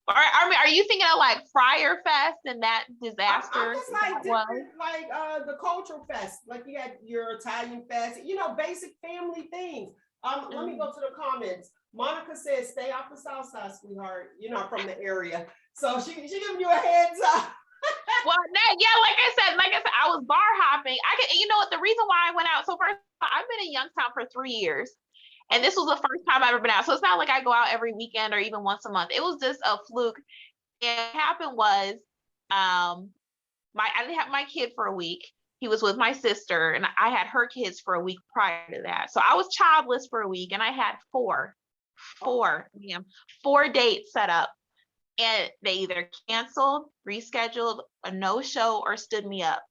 Or I mean, are you thinking of like Friar Fest and that disaster? I'm just like that was? different, like the cultural fest, like you got your Italian fest, you know, basic family things. Let me go to the comments. Monica says, "Stay off the south side, sweetheart. You're not from the area." So she giving you a heads up. Well, yeah, like I said, I was bar hopping. You know what? The reason why I went out. So first, I've been in Youngstown for 3 years, and this was the first time I've ever been out. So it's not like I go out every weekend or even once a month. It was just a fluke. And what happened was, I didn't have my kid for a week. He was with my sister, and I had her kids for a week prior to that. So I was childless for a week, and I had four dates set up, and they either canceled, rescheduled, a no-show, or stood me up.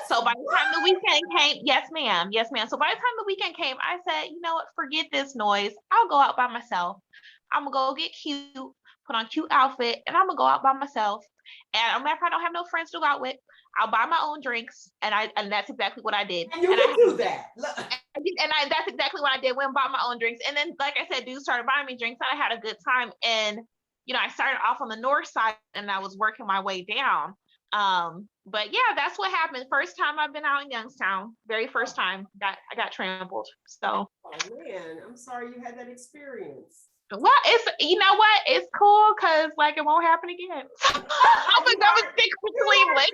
So by the time the weekend came, yes, ma'am. So by the time the weekend came, I said, you know what, forget this noise. I'll go out by myself. I'm gonna go get cute, put on a cute outfit, and I'm gonna go out by myself. And if I don't have no friends to go out with, I'll buy my own drinks. And that's exactly what I did. And you can do that. That's exactly what I did. Went and bought my own drinks. And then, like I said, dudes started buying me drinks, and I had a good time. And I started off on the north side, and I was working my way down. But yeah, that's what happened. First time I've been out in Youngstown. Very first time I got trampled. So. Oh man, I'm sorry you had that experience. Well, you know what? It's cool because like it won't happen again. I'm gonna stick with Cleveland.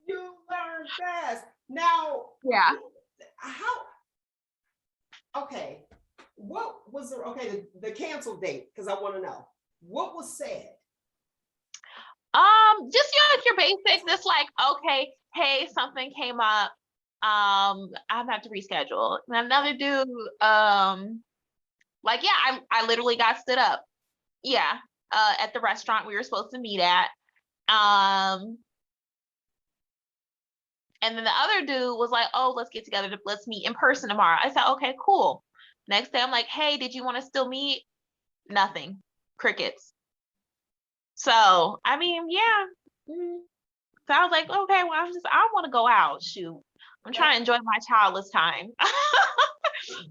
You learn fast. Now, yeah. Okay. What was the canceled date? Because I want to know what was said. Just like your basics. It's like, okay, hey, something came up. I'm gonna have to reschedule. And another dude, like, yeah, I literally got stood up. Yeah. At the restaurant we were supposed to meet at. And then the other dude was like, oh, let's get together. Let's meet in person tomorrow. I said, okay, cool. Next day, I'm like, hey, did you want to still meet? Nothing. Crickets. So, I mean, yeah. So I was like, okay, well, I want to go out. Shoot. I'm trying to enjoy my childless time.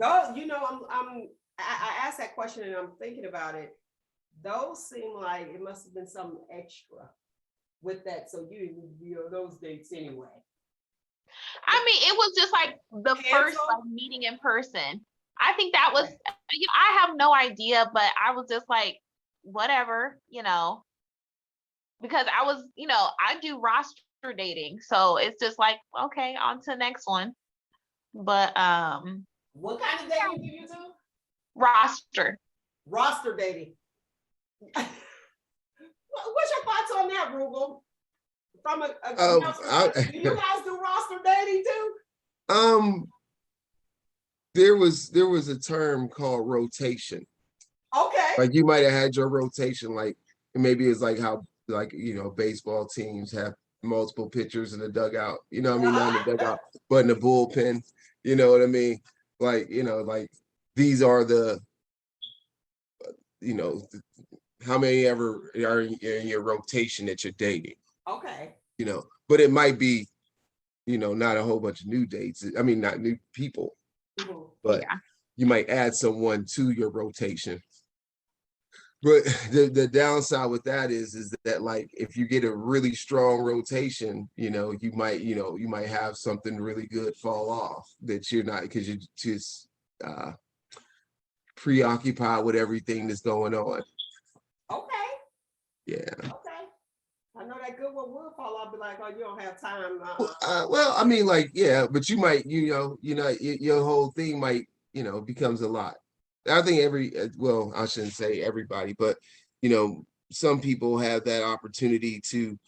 Those, I asked that question and I'm thinking about it. Those seem like it must have been something extra with that. So you didn't be on those dates anyway. I mean, it was just like the first meeting in person. I think that was, I have no idea, but I was just like, whatever, because I was, I do roster dating. So it's just like, okay, on to the next one. But what kind of dating do you do? Roster dating. What's your thoughts on that, Roogle? From do you guys do roster dating too? There was a term called rotation. Okay. Like you might have had your rotation, like maybe it's like how baseball teams have multiple pitchers in the dugout. You know what I mean? Not in the dugout, but in the bullpen. You know what I mean? Like like these are the how many ever are in your rotation that you're dating. Okay. But it might be, not a whole bunch of new dates. I mean, not new people, but you might add someone to your rotation. But the downside with that is that like if you get a really strong rotation, you might have something really good fall off that you're not, because you're just preoccupied with everything that's going on. Okay. Yeah. Okay. I know that good one will fall off, be like, oh, you don't have time. Well, I mean, like, yeah, but you might, your whole thing might, becomes a lot. I think I shouldn't say everybody, but, some people have that opportunity to,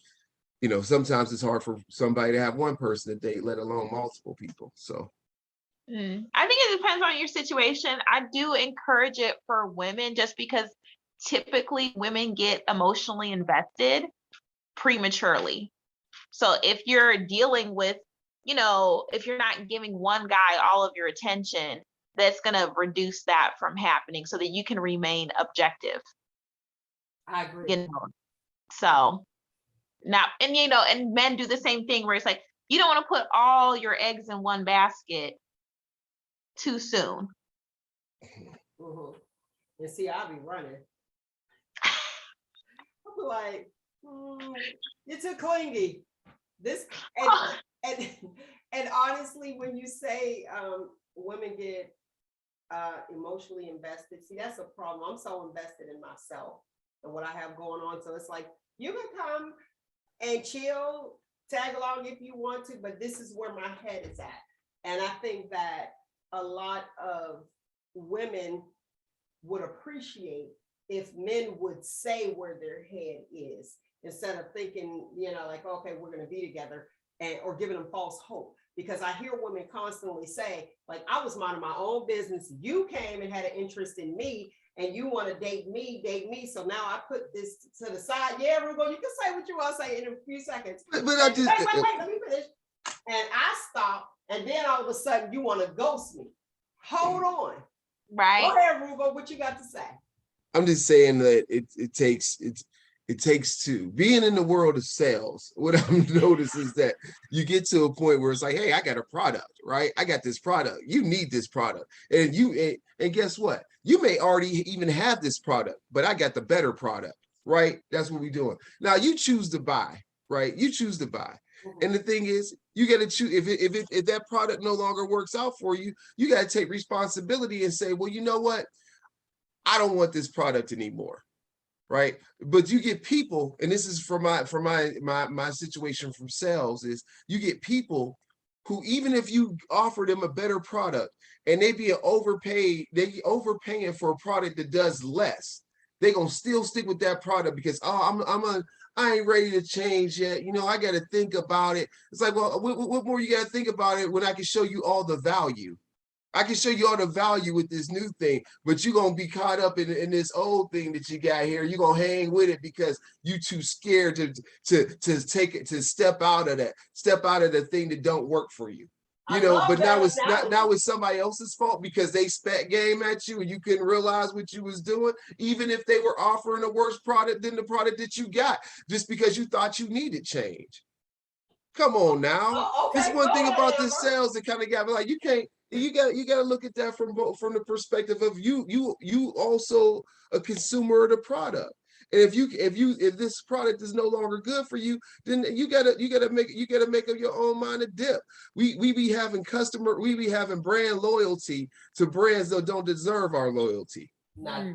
sometimes it's hard for somebody to have one person to date, let alone multiple people. So. I think it depends on your situation. I do encourage it for women just because typically women get emotionally invested prematurely. So if you're dealing with, if you're not giving one guy all of your attention, that's going to reduce that from happening so that you can remain objective. I agree. So now, and men do the same thing where it's like, you don't want to put all your eggs in one basket too soon. And see, I'll be running. like, you're too clingy. This and and honestly, when you say women get emotionally invested, see, that's a problem. I'm so invested in myself and what I have going on. So it's like, you can come and chill, tag along if you want to, but this is where my head is at. And I think that a lot of women would appreciate if men would say where their head is, instead of thinking, like, okay, we're going to be together, or giving them false hope. Because I hear women constantly say, like, I was minding my own business. You came and had an interest in me, and you want to date me. So now I put this to the side. Yeah, Roogle, you can say what you want to say in a few seconds. But I just, wait, let me finish. And I stop, and then all of a sudden you want to ghost me. Hold on. Right. Go ahead, Roogle, what you got to say? I'm just saying that it takes two. Being in the world of sales, what I've noticed is that you get to a point where it's like, hey, I got a product, right? I got this product. You need this product. And guess what? You may already even have this product, but I got the better product, right? That's what we're doing. Now you choose to buy, right? You choose to buy. And the thing is, you got to choose. If that product no longer works out for you, you got to take responsibility and say, well, you know what? I don't want this product anymore, right? But you get people, and this is for my situation from sales, is you get people who, even if you offer them a better product and they be overpaying for a product that does less, they're gonna still stick with that product because I ain't ready to change yet. I got to think about it. It's like, well, what more you got to think about it when I can show you all the value? I can show you all the value with this new thing, but you're going to be caught up in this old thing that you got here. You're going to hang with it because you're too scared to take it, to step out of the thing that don't work for you. But now it's somebody else's fault because they spat game at you and you couldn't realize what you was doing, even if they were offering a worse product than the product that you got, just because you thought you needed change. Come on now. This one thing about this sales that kind of got me like, you got to look at that from the perspective of you also a consumer of the product. And if this product is no longer good for you, then you gotta make up your own mind a dip. We be having brand loyalty to brands that don't deserve our loyalty. Now you're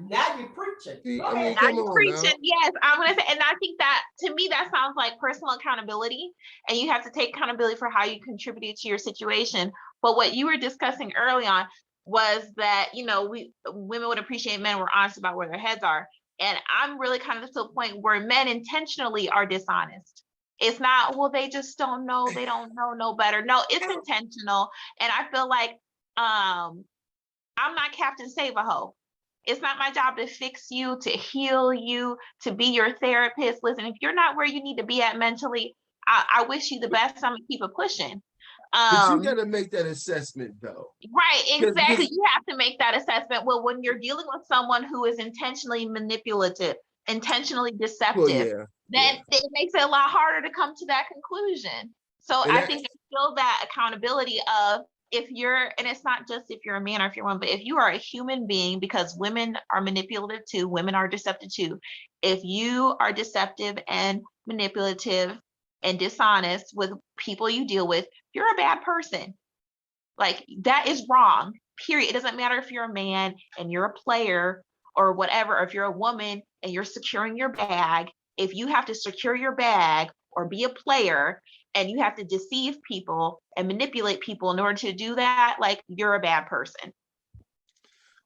preaching. Now you're preaching. Yes, I'm gonna say, and I think that to me that sounds like personal accountability, and you have to take accountability for how you contributed to your situation. But what you were discussing early on was that women would appreciate men were honest about where their heads are, and I'm really kind of to a point where men intentionally are dishonest. It's not, well, they just don't know. They don't know no better. No, it's intentional, and I feel like I'm not Captain Save-A-Ho. It's not my job to fix you, to heal you, to be your therapist. Listen, if you're not where you need to be at mentally, I wish you the best. I'm gonna keep it pushing. But you got to make that assessment, though. Right, exactly. You have to make that assessment. Well, when you're dealing with someone who is intentionally manipulative, intentionally deceptive, then it makes it a lot harder to come to that conclusion. So I think there's still that accountability of, if you're, and it's not just if you're a man or if you're a woman, but if you are a human being, because women are manipulative too, women are deceptive too. If you are deceptive and manipulative and dishonest with people you deal with, you're a bad person. Like, that is wrong, period. It doesn't matter if you're a man and you're a player or whatever, or if you're a woman and you're securing your bag. If you have to secure your bag or be a player and you have to deceive people and manipulate people in order to do that, like, you're a bad person.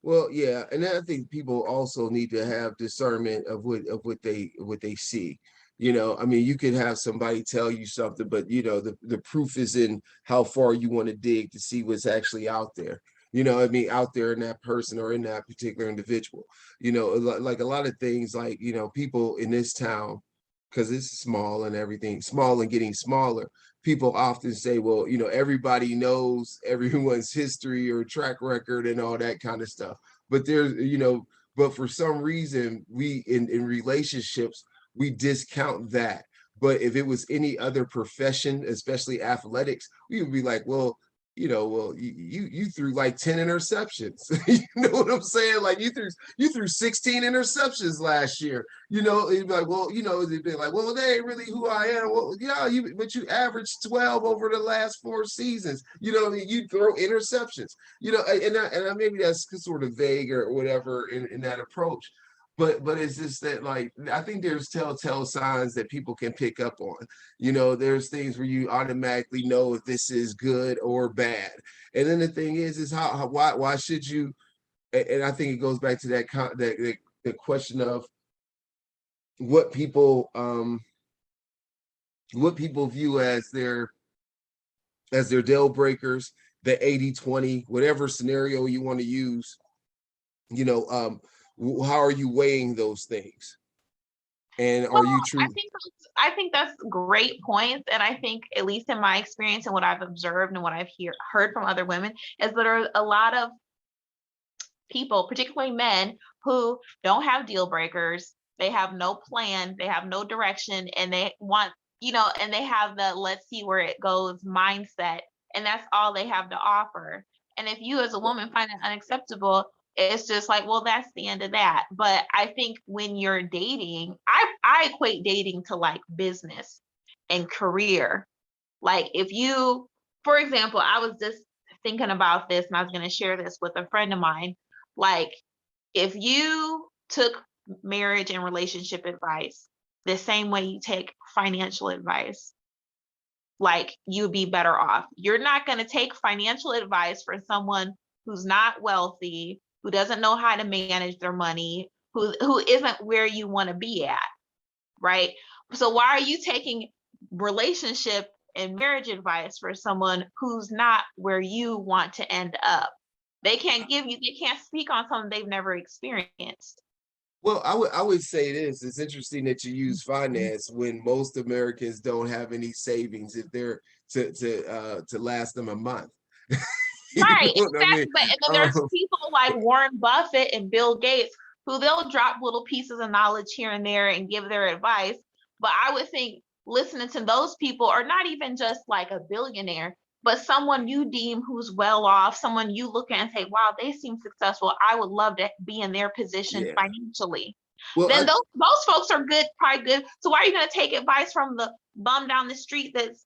Well, yeah, and I think people also need to have discernment of what they see. I mean, you could have somebody tell you something, but the proof is in how far you want to dig to see what's actually out there. Out there in that person or in that particular individual. Like a lot of things, like, people in this town, because it's small and everything, small and getting smaller, people often say, well, everybody knows everyone's history or track record and all that kind of stuff. But but for some reason, we in relationships, we discount that. But if it was any other profession, especially athletics, we would be like, well, well, you threw like 10 interceptions. You know what I'm saying? Like you threw 16 interceptions last year. It'd be like, well, they'd be like, well, they ain't really who I am. Well, yeah, but you averaged 12 over the last 4 seasons. You throw interceptions. And maybe that's sort of vague or whatever in that approach. But it's just that, like, I think there's telltale signs that people can pick up on. There's things where you automatically know if this is good or bad. And then the thing is why should you? And I think it goes back to that the question of what people view as their deal breakers, the 80-20, whatever scenario you want to use. How are you weighing those things? And are you true? I think that's great points. And I think, at least in my experience and what I've observed and what I've heard from other women, is that there are a lot of people, particularly men, who don't have deal breakers. They have no plan, they have no direction, and they want, and they have the let's see where it goes mindset. And that's all they have to offer. And if you as a woman find it unacceptable, it's just like, well, that's the end of that. But I think when you're dating, I equate dating to like business and career. Like if you, for example, I was just thinking about this and I was going to share this with a friend of mine. Like if you took marriage and relationship advice the same way you take financial advice, like you'd be better off. You're not going to take financial advice for someone who's not wealthy, who doesn't know how to manage their money, who isn't where you want to be at, right? So why are you taking relationship and marriage advice for someone who's not where you want to end up? They can't speak on something they've never experienced. Well, I would say this. It's interesting that you use finance when most Americans don't have any savings if they're to last them a month. Right, Exactly. I mean? But and then there's people like Warren Buffett and Bill Gates who they'll drop little pieces of knowledge here and there and give their advice. But I would think listening to those people, or not even just like a billionaire, but someone you deem who's well off, someone you look at and say, wow, they seem successful. I would love to be in their position financially. Well, then those folks are good, probably good. So why are you going to take advice from the bum down the street that's,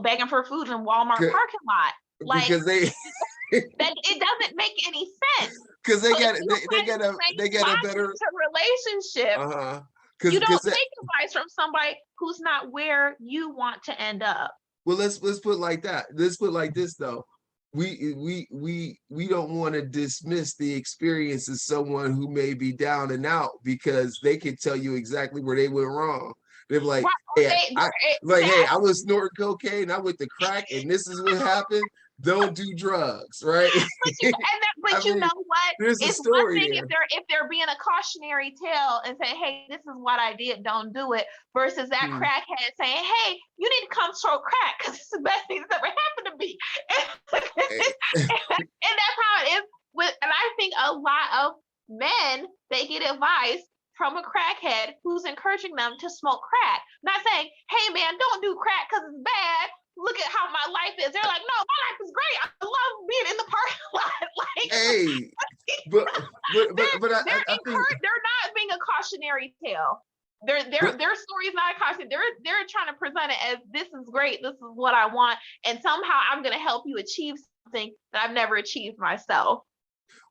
begging for food in Walmart parking lot? Like, because that it doesn't make any sense. Because they get a better relationship. You don't take advice from somebody who's not where you want to end up. Well, let's put it like that. Let's put it like this though. We don't want to dismiss the experience of someone who may be down and out, because they can tell you exactly where they went wrong. They're like, hey, I was snorting cocaine, I went to crack, and this is what happened. Don't do drugs, right? But you know what? There's it's a story one thing there. if they're being a cautionary tale and say, hey, this is what I did, don't do it, versus that crackhead saying, hey, you need to come smoke crack because it's the best thing that's ever happened to me. And that's how it is and I think a lot of men, they get advice from a crackhead who's encouraging them to smoke crack. Not saying, hey man, don't do crack because it's bad. Look at how my life is. They're like, no, my life is great. I love being in the parking lot. Like, hey, but I think they're not being a cautionary tale. Their story is not a caution. They're trying to present it as, this is great. This is what I want, and somehow I'm going to help you achieve something that I've never achieved myself.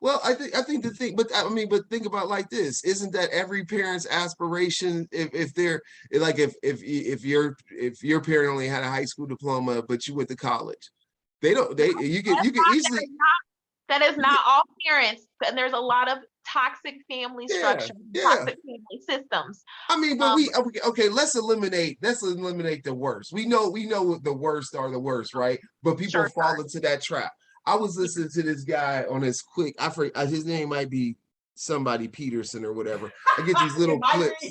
Well, I think the thing, but think about it like this: isn't that every parent's aspiration? If they're like, if your parent only had a high school diploma, but you went to college, you can easily. That is not all parents, and there's a lot of toxic family structures, toxic family systems. I mean, but okay. Let's eliminate the worst. We know what the worst are, the worst, right? But people fall into that trap. I was listening to this guy on his quick. I forget his name, might be somebody Peterson or whatever. I get these little clips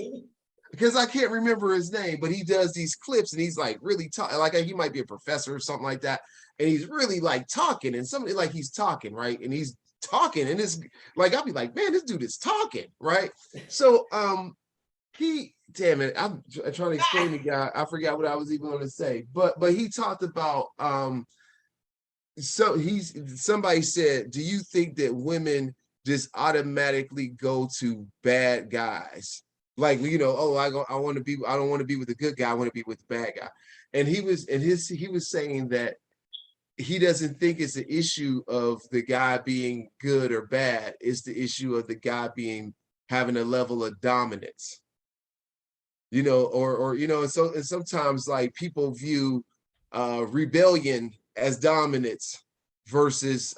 because I can't remember his name, but he does these clips and he's like really talking, like he might be a professor or something like that, and he's really like talking, and somebody like he's talking, right, and he's talking, and it's like I'll be like, man, this dude is talking, right? So damn it, I'm trying to explain the guy. I forgot what I was even going to say, but he talked about So somebody said, do you think that women just automatically go to bad guys? Like, oh, I don't want to be with a good guy, I want to be with the bad guy. And he was saying that he doesn't think it's an issue of the guy being good or bad, it's the issue of the guy having a level of dominance. And sometimes like people view rebellion as dominance versus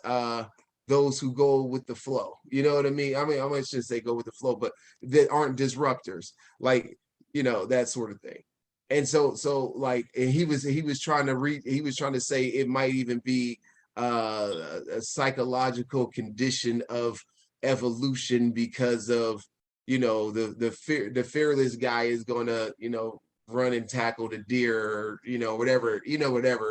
those who go with the flow. You know what I mean? I shouldn't say go with the flow, but that aren't disruptors, like, that sort of thing. And so like, and he was trying to say it might even be a psychological condition of evolution, because of the fearless guy is gonna run and tackle the deer, or whatever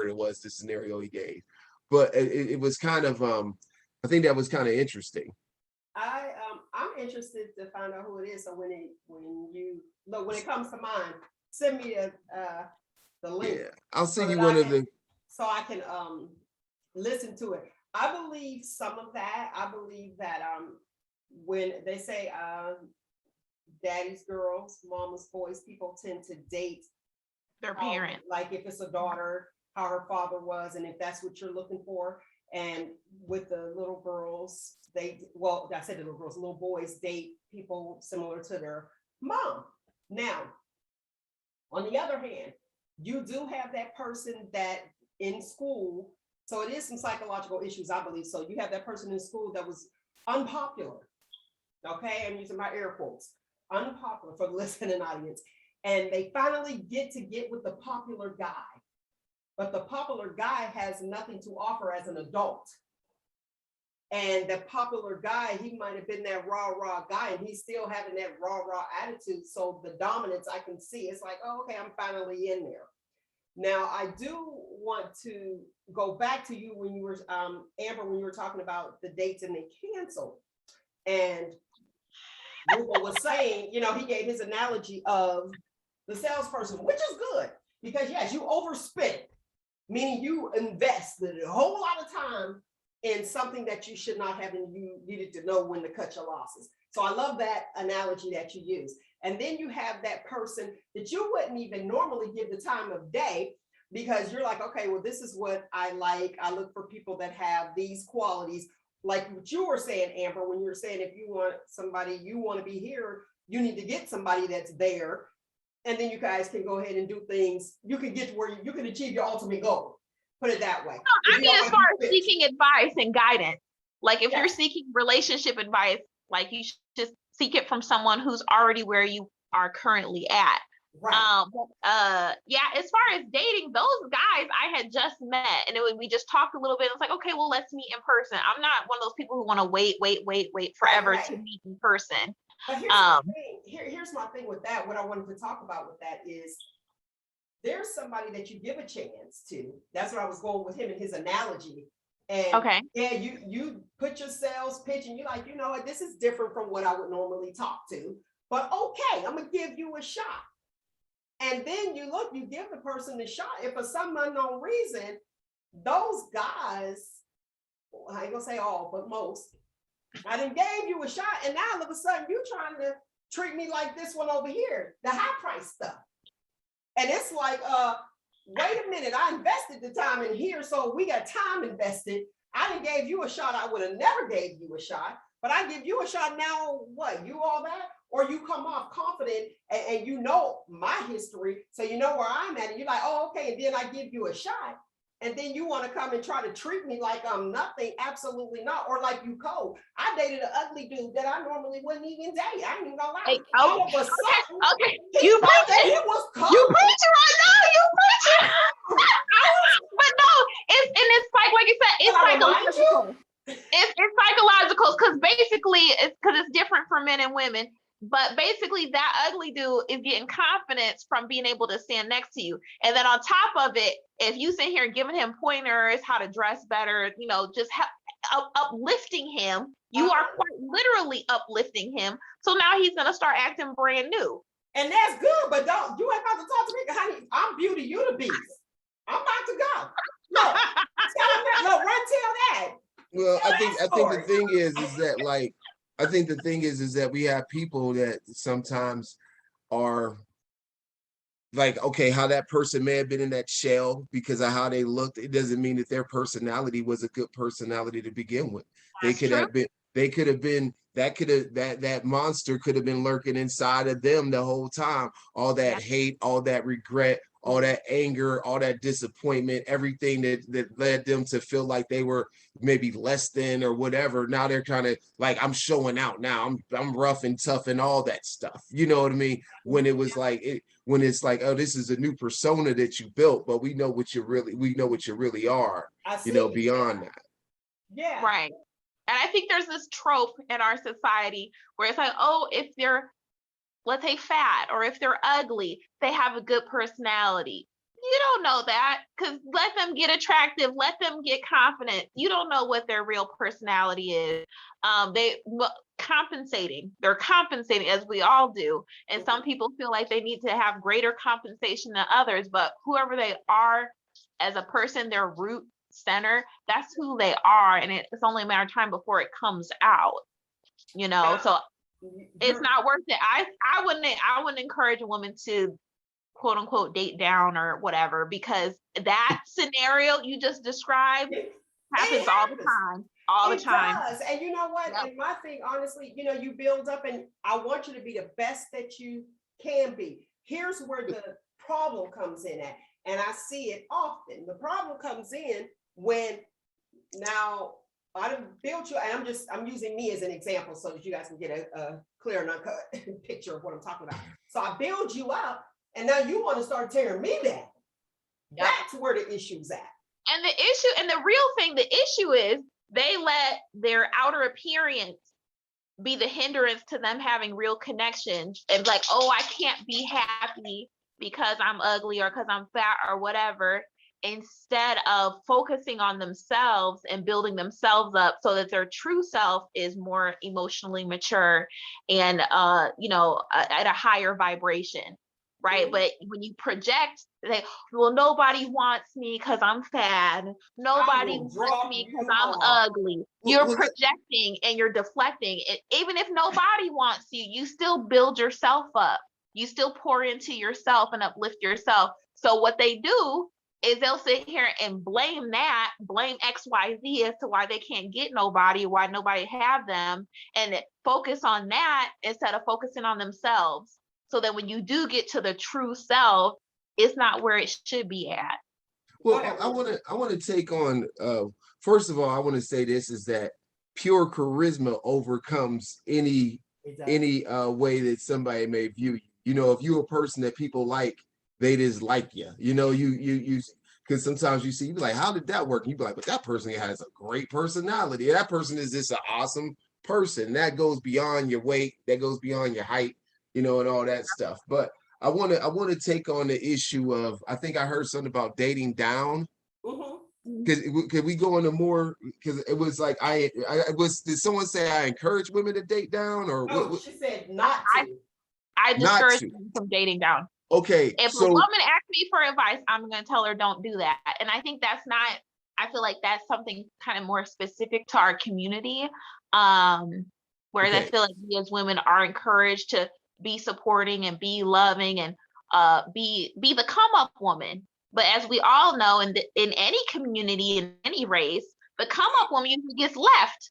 it was, the scenario he gave. But it was kind of I think that was kind of interesting. I'm interested to find out who it is. So when it comes to mine, send me the link. Yeah, I'll send you one of the, so I can listen to it. I believe some of that. I believe that when they say daddy's girls, mama's boys, people tend to date Their parent. Like if it's a daughter, how her father was, and if that's what you're looking for. And with the little girls, little boys date people similar to their mom. Now, on the other hand, you do have that person that in school, so it is some psychological issues, I believe. So you have that person in school that was unpopular. Okay, I'm using my air quotes, unpopular for the listening audience. And they finally get with the popular guy. But the popular guy has nothing to offer as an adult. And the popular guy, he might have been that rah guy, and he's still having that rah attitude. So the dominance I can see, it's like, oh, okay, I'm finally in there. Now, I do want to go back to you when you were, Amber, when you were talking about the dates and they canceled. And Roogle was saying, he gave his analogy of the salesperson, which is good, because yes, you overspent, meaning you invested a whole lot of time in something that you should not have, and you needed to know when to cut your losses. So I love that analogy that you use. And then you have that person that you wouldn't even normally give the time of day, because you're like, okay, well, this is what I like. I look for people that have these qualities, like what you were saying, Amber, when you were saying, if you want somebody, you want to be here, you need to get somebody that's there. And then you guys can go ahead and do things. You can get to where you can achieve your ultimate goal. Put it that way. I mean, as far as seeking advice and guidance, like if you're seeking relationship advice, like you should just seek it from someone who's already where you are currently at. Right. Yeah, as far as dating, those guys I had just met, and we just talked a little bit. It's like, okay, well, let's meet in person. I'm not one of those people who want to wait forever to meet in person. But here's my thing. Here's my thing with that. What I wanted to talk about with that is there's somebody that you give a chance to. That's what I was going with him in his analogy. And yeah, you put your sales pitch and you're like, you know what, this is different from what I would normally talk to, but okay, I'm gonna give you a shot. And then you give the person a shot. If for some unknown reason, those guys, I ain't gonna say all, but most, I done gave you a shot, and now all of a sudden you trying to treat me like this one over here, the high price stuff. And it's like, wait a minute, I invested the time in here, so we got time invested. I done gave you a shot, I would have never gave you a shot, but I give you a shot now, what, you all that? Or you come off confident and you know my history, so you know where I'm at, and you're like, oh, okay, and then I give you a shot. And then you want to come and try to treat me like I'm nothing, absolutely not, or like you cold. I dated an ugly dude that I normally wouldn't even date. I ain't even gonna lie. Hey, all of a sudden, okay. You preaching. He was cold. You preaching right now. You preaching. But no, it's like you said, it's psychological. It's psychological, because basically it's different for men and women. But basically that ugly dude is getting confidence from being able to stand next to you. And then on top of it, if you sit here giving him pointers, how to dress better, just uplifting him, you are quite literally uplifting him. So now he's going to start acting brand new. And that's good, but you ain't about to talk to me, honey. I'm beauty, you the beast. I'm about to go. Look, look, run tell that. Well, Tell I that think the story. thing is that like, I think the thing is that we have people that sometimes are like, okay, how that person may have been in that shell because of how they looked, it doesn't mean that their personality was a good personality to begin with. They That's could true. have been, they could have been, that monster could have been lurking inside of them the whole time. All that Yeah. hate, all that regret, all that anger, all that disappointment, everything that led them to feel like they were maybe less than or whatever. Now they're kind of like, I'm showing out now. I'm rough and tough and all that stuff. You know what I mean? When it was like when it's like, oh, this is a new persona that you built, but we know what you really are, I you see. know, beyond that. Yeah. Right. And I think there's this trope in our society where it's like, oh, if they're, let's say, fat or if they're ugly, they have a good personality. You don't know that, because let them get attractive, let them get confident. You don't know what their real personality is. They're compensating, as we all do. And some people feel like they need to have greater compensation than others, but whoever they are as a person, their root center, that's who they are. And it's only a matter of time before it comes out, you know. Now, So it's you're- not worth it. I wouldn't encourage a woman to quote unquote date down or whatever, because that scenario you just described happens all the time. All the It time. does. And you know what? Yep. And my thing, honestly, you know, you build up and I want you to be the best that you can be. Here's where the problem comes in at. And I see it often. The problem comes in when now I done built you, and I'm using me as an example so that you guys can get a clear and uncut picture of what I'm talking about. So I build you up and now you want to start tearing me down. Yep. That's where the issue's at. And the issue, and the real thing, the issue is they let their outer appearance be the hindrance to them having real connections, and like, oh, I can't be happy because I'm ugly or because I'm fat or whatever, instead of focusing on themselves and building themselves up so that their true self is more emotionally mature and at a higher vibration. Right. But when you project, like, well, nobody wants me because I'm fat. Nobody wants me because I'm ugly. You're projecting and you're deflecting. Even if nobody wants you, you still build yourself up. You still pour into yourself and uplift yourself. So what they do is they'll sit here and blame XYZ as to why they can't get nobody, why nobody have them, and focus on that instead of focusing on themselves. So that when you do get to the true self, it's not where it should be at. Well, I want to take on, first of all, I want to say this is that pure charisma overcomes any way that somebody may view you. You know, if you're a person that people like, they just like you. You know, you because sometimes you see, you be like, how did that work? And you be like, but that person has a great personality. That person is just an awesome person. That goes beyond your weight. That goes beyond your height. You know, and all that stuff. But I want to take on the issue of, I think I heard something about dating down. Because could we go into more? Because it was like did someone say I encourage women to date down, or what? She said not to. I discourage them from dating down. Okay. If a woman asks me for advice, I'm going to tell her don't do that. And I think that's not, I feel like that's something kind of more specific to our community, where I feel like we as women are encouraged to be supporting and be loving and be the come up woman. But as we all know, in any community, in any race, the come up woman usually gets left,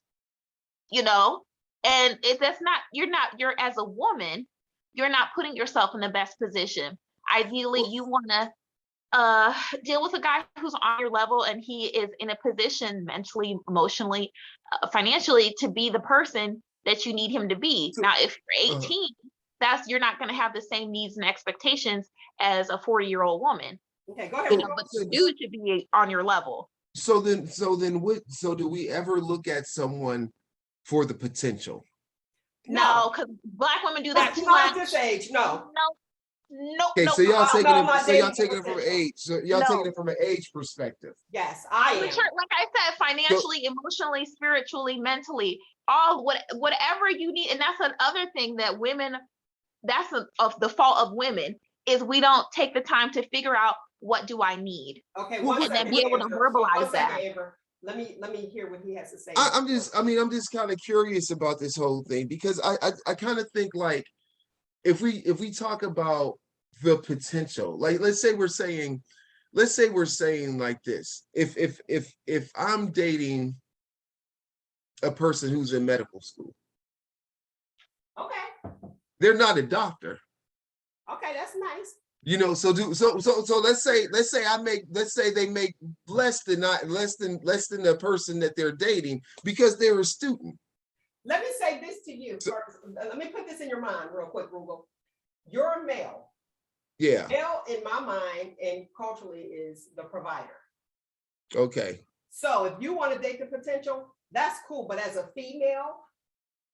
you know. And if that's not, you're as a woman, you're not putting yourself in the best position. Ideally, you want to deal with a guy who's on your level and he is in a position mentally, emotionally, financially to be the person that you need him to be. Now, if you're 18, you're not going to have the same needs and expectations as a 40-year-old woman. Okay, go ahead. But your dude should be on your level. So do we ever look at someone for the potential? No, because Black women do that too not much. At this age, no. Nope. Okay, so y'all taking it from an age. So y'all taking it from an age perspective. Yes, I am. Like I said, financially, emotionally, spiritually, mentally, whatever you need. And that's another thing that women, that's of the fault of women, is we don't take the time to figure out what do I need? Okay, Well, And then be able to Amber. verbalize One second, that. Amber. Let me hear what he has to say. I'm just kind of curious about this whole thing, because I kind of think, like, if we talk about the potential, like, let's say we're saying like this, if I'm dating a person who's in medical school, Okay, they're not a doctor, okay, that's nice. so let's say they make less than the person that they're dating because they're a student. Let me say this to you first. Let me put this in your mind real quick, Roogle. You're a male. Yeah. Male, in my mind and culturally, is the provider. Okay. So if you want to date the potential, that's cool. But as a female,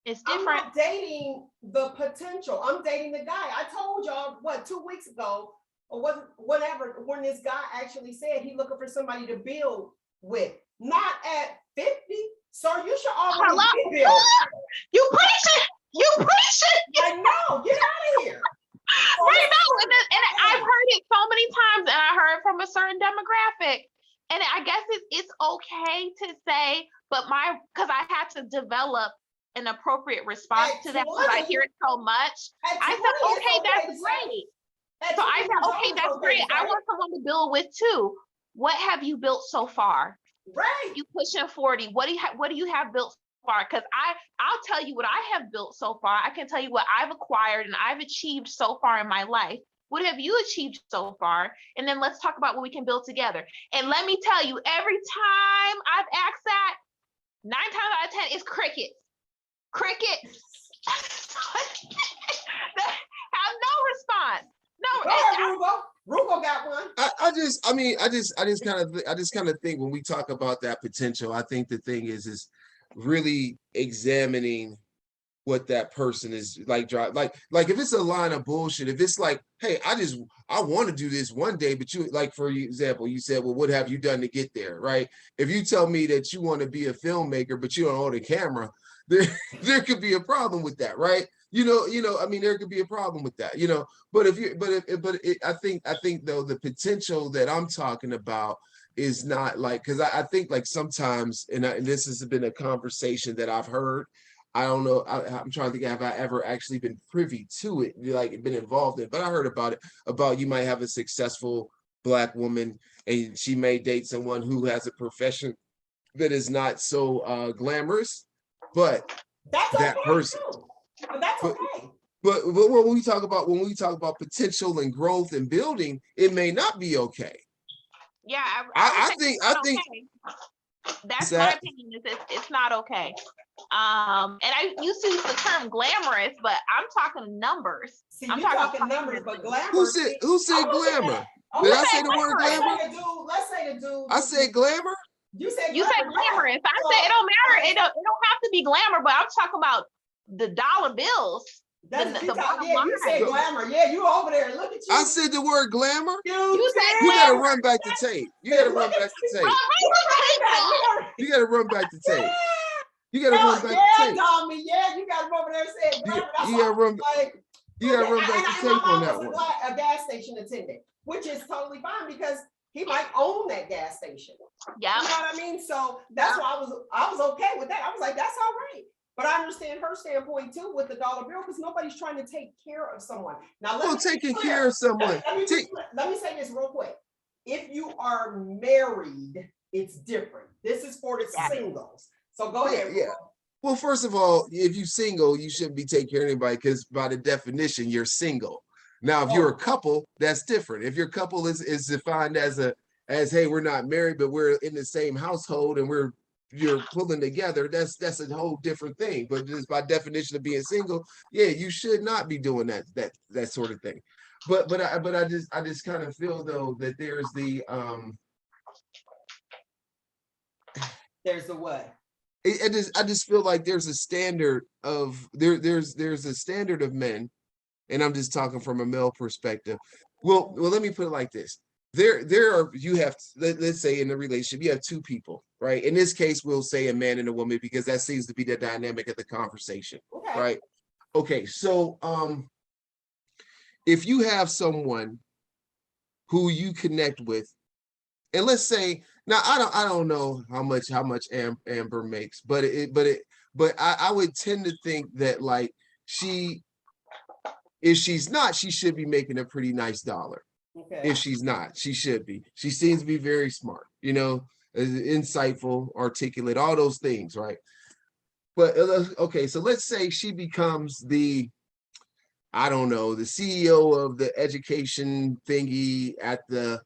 It's I'm different. not dating the potential. I'm dating the guy. I told y'all, 2 weeks ago, or whatever, when this guy actually said he looking for somebody to build with, not at 50. So you should already be built. You preach it. You preach it. I know. Get out of here. Right now, and I've heard it so many times, and I heard from a certain demographic. And I guess it's okay to say, but because I had to develop an appropriate response to that because I hear it so much. I said, okay, that's great. So I said, okay, that's great. I want someone to build with too. What have you built so far? Right. You pushing 40. What do you have built so far? Because I'll tell you what I have built so far. I can tell you what I've acquired and I've achieved so far in my life. What have you achieved so far? And then let's talk about what we can build together. And let me tell you, every time I've asked that, 9 times out of 10, it's crickets. Crickets. Have no response. No. Go ahead, Roogle. Roogle got one. I just kind of think when we talk about that potential, I think the thing is really examining what that person is like. Like if it's a line of bullshit, if it's like, hey, I want to do this one day, but you, like, for example, you said, well, what have you done to get there, right? If you tell me that you want to be a filmmaker, but you don't own a camera, there could be a problem with that, right? I mean, there could be a problem with that, but I think though, the potential that I'm talking about is not like, because I think, like, sometimes, and this has been a conversation that I've heard. I don't know. I'm trying to think, have I ever actually been privy to it, like been involved in it, but I heard about it, about you might have a successful Black woman and she may date someone who has a profession that is not so glamorous, but that's that okay person. too. But that's okay. But when we talk about potential and growth and building, it may not be okay. Yeah, I think that's my opinion. It's not okay. And I used to use the term glamorous, but I'm talking numbers. See, I'm you're talking numbers, but glamour. Who said glamour? Did I say the word glamour? Let's say the dude. I said glamour. You said glamorous. I said it don't matter. It don't have to be glamour, but I'm talking about the dollar bills. You said glamour. Yeah, you over there. Look at you. I said the word glamour. You said you gotta run back the tape. You gotta run back the tape. You gotta run back the tape. You gotta run back the tape. Tommy. Yeah, you got him over there saying glamour. You gotta run. You gotta run back the tape on that one. A gas station attendant, which is totally fine because he might own that gas station. Yeah. You know what I mean? So that's why I was okay with that. I was like, that's all right. But I understand her standpoint too with the dollar bill, because nobody's trying to take care of someone. Now, taking care of someone. Let me say this real quick. If you are married, it's different. This is for the singles. So go ahead. Yeah. Well, first of all, if you're single, you shouldn't be taking care of anybody, because by the definition, you're single. Now, if you're a couple, that's different. If your couple is defined as hey, we're not married, but we're in the same household and you're pulling together, that's a whole different thing. But just by definition of being single, yeah, you should not be doing that sort of thing. But I just kind of feel though that there's the what? I just feel like there's a standard of there's a standard of men, and I'm just talking from a male perspective. Well, let me put it like this. Let's say in a relationship, you have two people, right? In this case, we'll say a man and a woman, because that seems to be the dynamic of the conversation, right? Okay, so if you have someone who you connect with. And let's say now I don't know how much Amber makes, but I would tend to think that like if she's not, she should be making a pretty nice dollar. Okay. If she's not, she should be. She seems to be very smart, insightful, articulate, all those things, right? But okay, so let's say she becomes I don't know, the CEO of the education thingy at the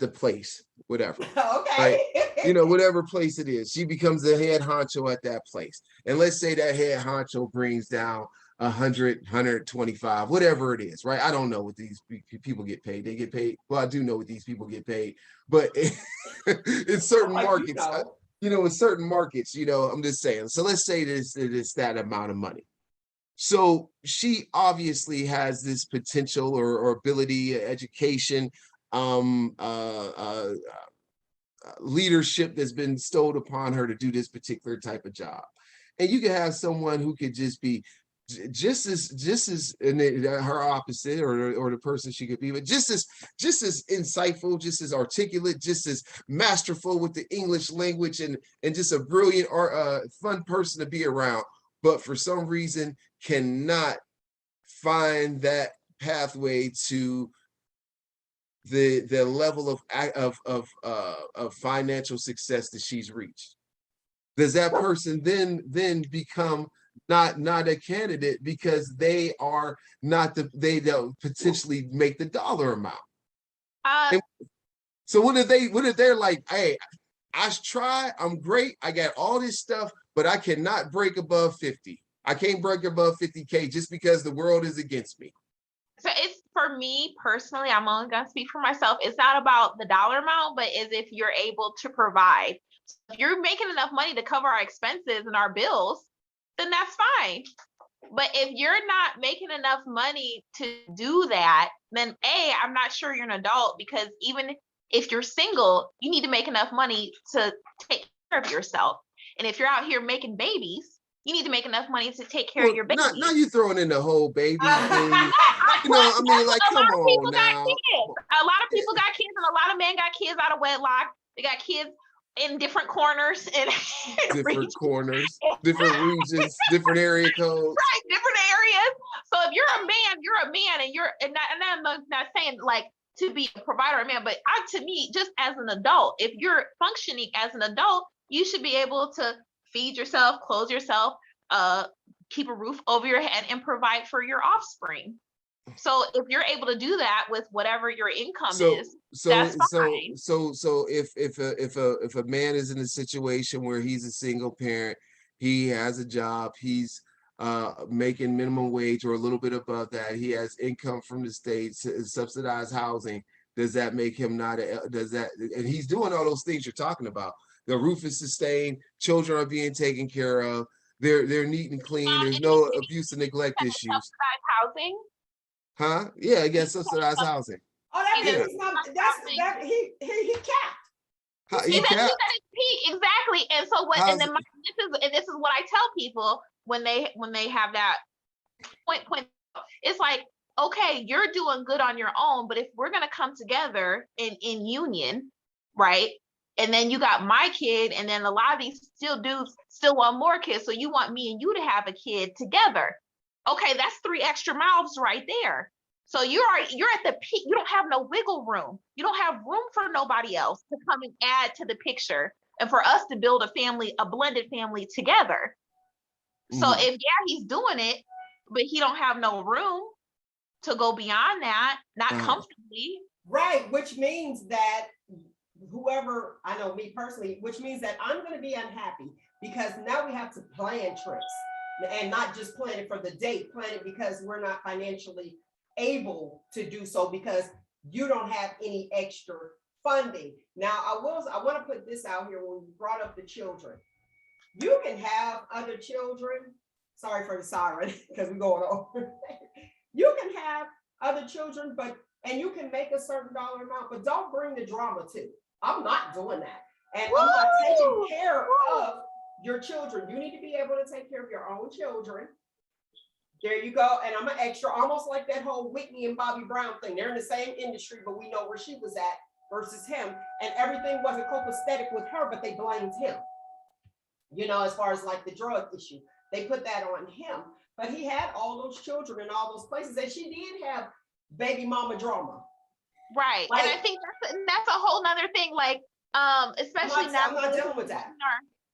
place, whatever. Okay. Right? Whatever place it is, she becomes the head honcho at that place. And let's say that head honcho brings down 100, 125, whatever it is, right? I don't know what these people get paid. They get paid. Well, I do know what these people get paid, but in certain markets, in certain markets, I'm just saying. So let's say it's that amount of money. So she obviously has this potential or ability, education, leadership that's been bestowed upon her to do this particular type of job. And you can have someone who could just be just as and her opposite or the person she could be, but just as insightful, just as articulate, just as masterful with the English language and just a brilliant or fun person to be around, but for some reason cannot find that pathway to the level of financial success that she's reached. Does that person then become not a candidate because they are not they don't potentially make the dollar amount? So what if they're like, hey, I try, I'm great, I got all this stuff, but I cannot break above 50. I can't break above 50K just because the world is against me. So it's, for me personally, I'm only gonna speak for myself. It's not about the dollar amount, but is if you're able to provide. So if you're making enough money to cover our expenses and our bills, then that's fine. But if you're not making enough money to do that, then I'm not sure you're an adult, because even if you're single, you need to make enough money to take care of yourself. And if you're out here making babies, you need to make enough money to take care of your baby. Now you throwing in the whole baby thing. I mean, like, come on now. A lot of people got kids, and a lot of men got kids out of wedlock. They got kids in different corners and different corners, different regions, different area codes. Right, different areas. So if you're a man, and I'm not saying like to be a provider or a man, but to me, just as an adult, if you're functioning as an adult, you should be able to feed yourself, clothe yourself, keep a roof over your head, and provide for your offspring. So if you're able to do that with whatever your income is, that's fine. So if a man is in a situation where he's a single parent, he has a job, he's making minimum wage or a little bit above that, he has income from the state, subsidized housing, does that make him not and he's doing all those things you're talking about? The roof is sustained, children are being taken care of, they're neat and clean, there's no abuse and neglect issues. Subsidized housing? Huh? Yeah, I guess subsidized housing. Oh, that means he's not, he capped. He capped? Exactly. And so what, and then this is what I tell people when they have that point, it's like, okay, you're doing good on your own, but if we're gonna come together in union, right? And then you got my kid, and then a lot of these dudes still want more kids. So you want me and you to have a kid together. Okay, that's 3 extra mouths right there. So you're at the peak. You don't have no wiggle room. You don't have room for nobody else to come and add to the picture and for us to build a family, a blended family together. So if he's doing it, but he don't have no room to go beyond that, not comfortably. Right, which means that whoever, I know me personally, which means that I'm going to be unhappy because now we have to plan trips and not just plan it for the date, plan it because we're not financially able to do so because you don't have any extra funding. Now, I want to put this out here when we brought up the children. You can have other children. Sorry for the siren because we're going over. You can have other children, and you can make a certain dollar amount, but don't bring the drama too. I'm not doing that. And I'm not taking care of your children. You need to be able to take care of your own children. There you go. And I'm an extra, almost like that whole Whitney and Bobby Brown thing. They're in the same industry, but we know where she was at versus him. And everything wasn't copacetic with her, but they blamed him. You know, as far as like the drug issue, they put that on him. But he had all those children in all those places, and she did have baby mama drama. Right. Like, and I think that's a whole nother thing. Like, especially now I'm not dealing with that.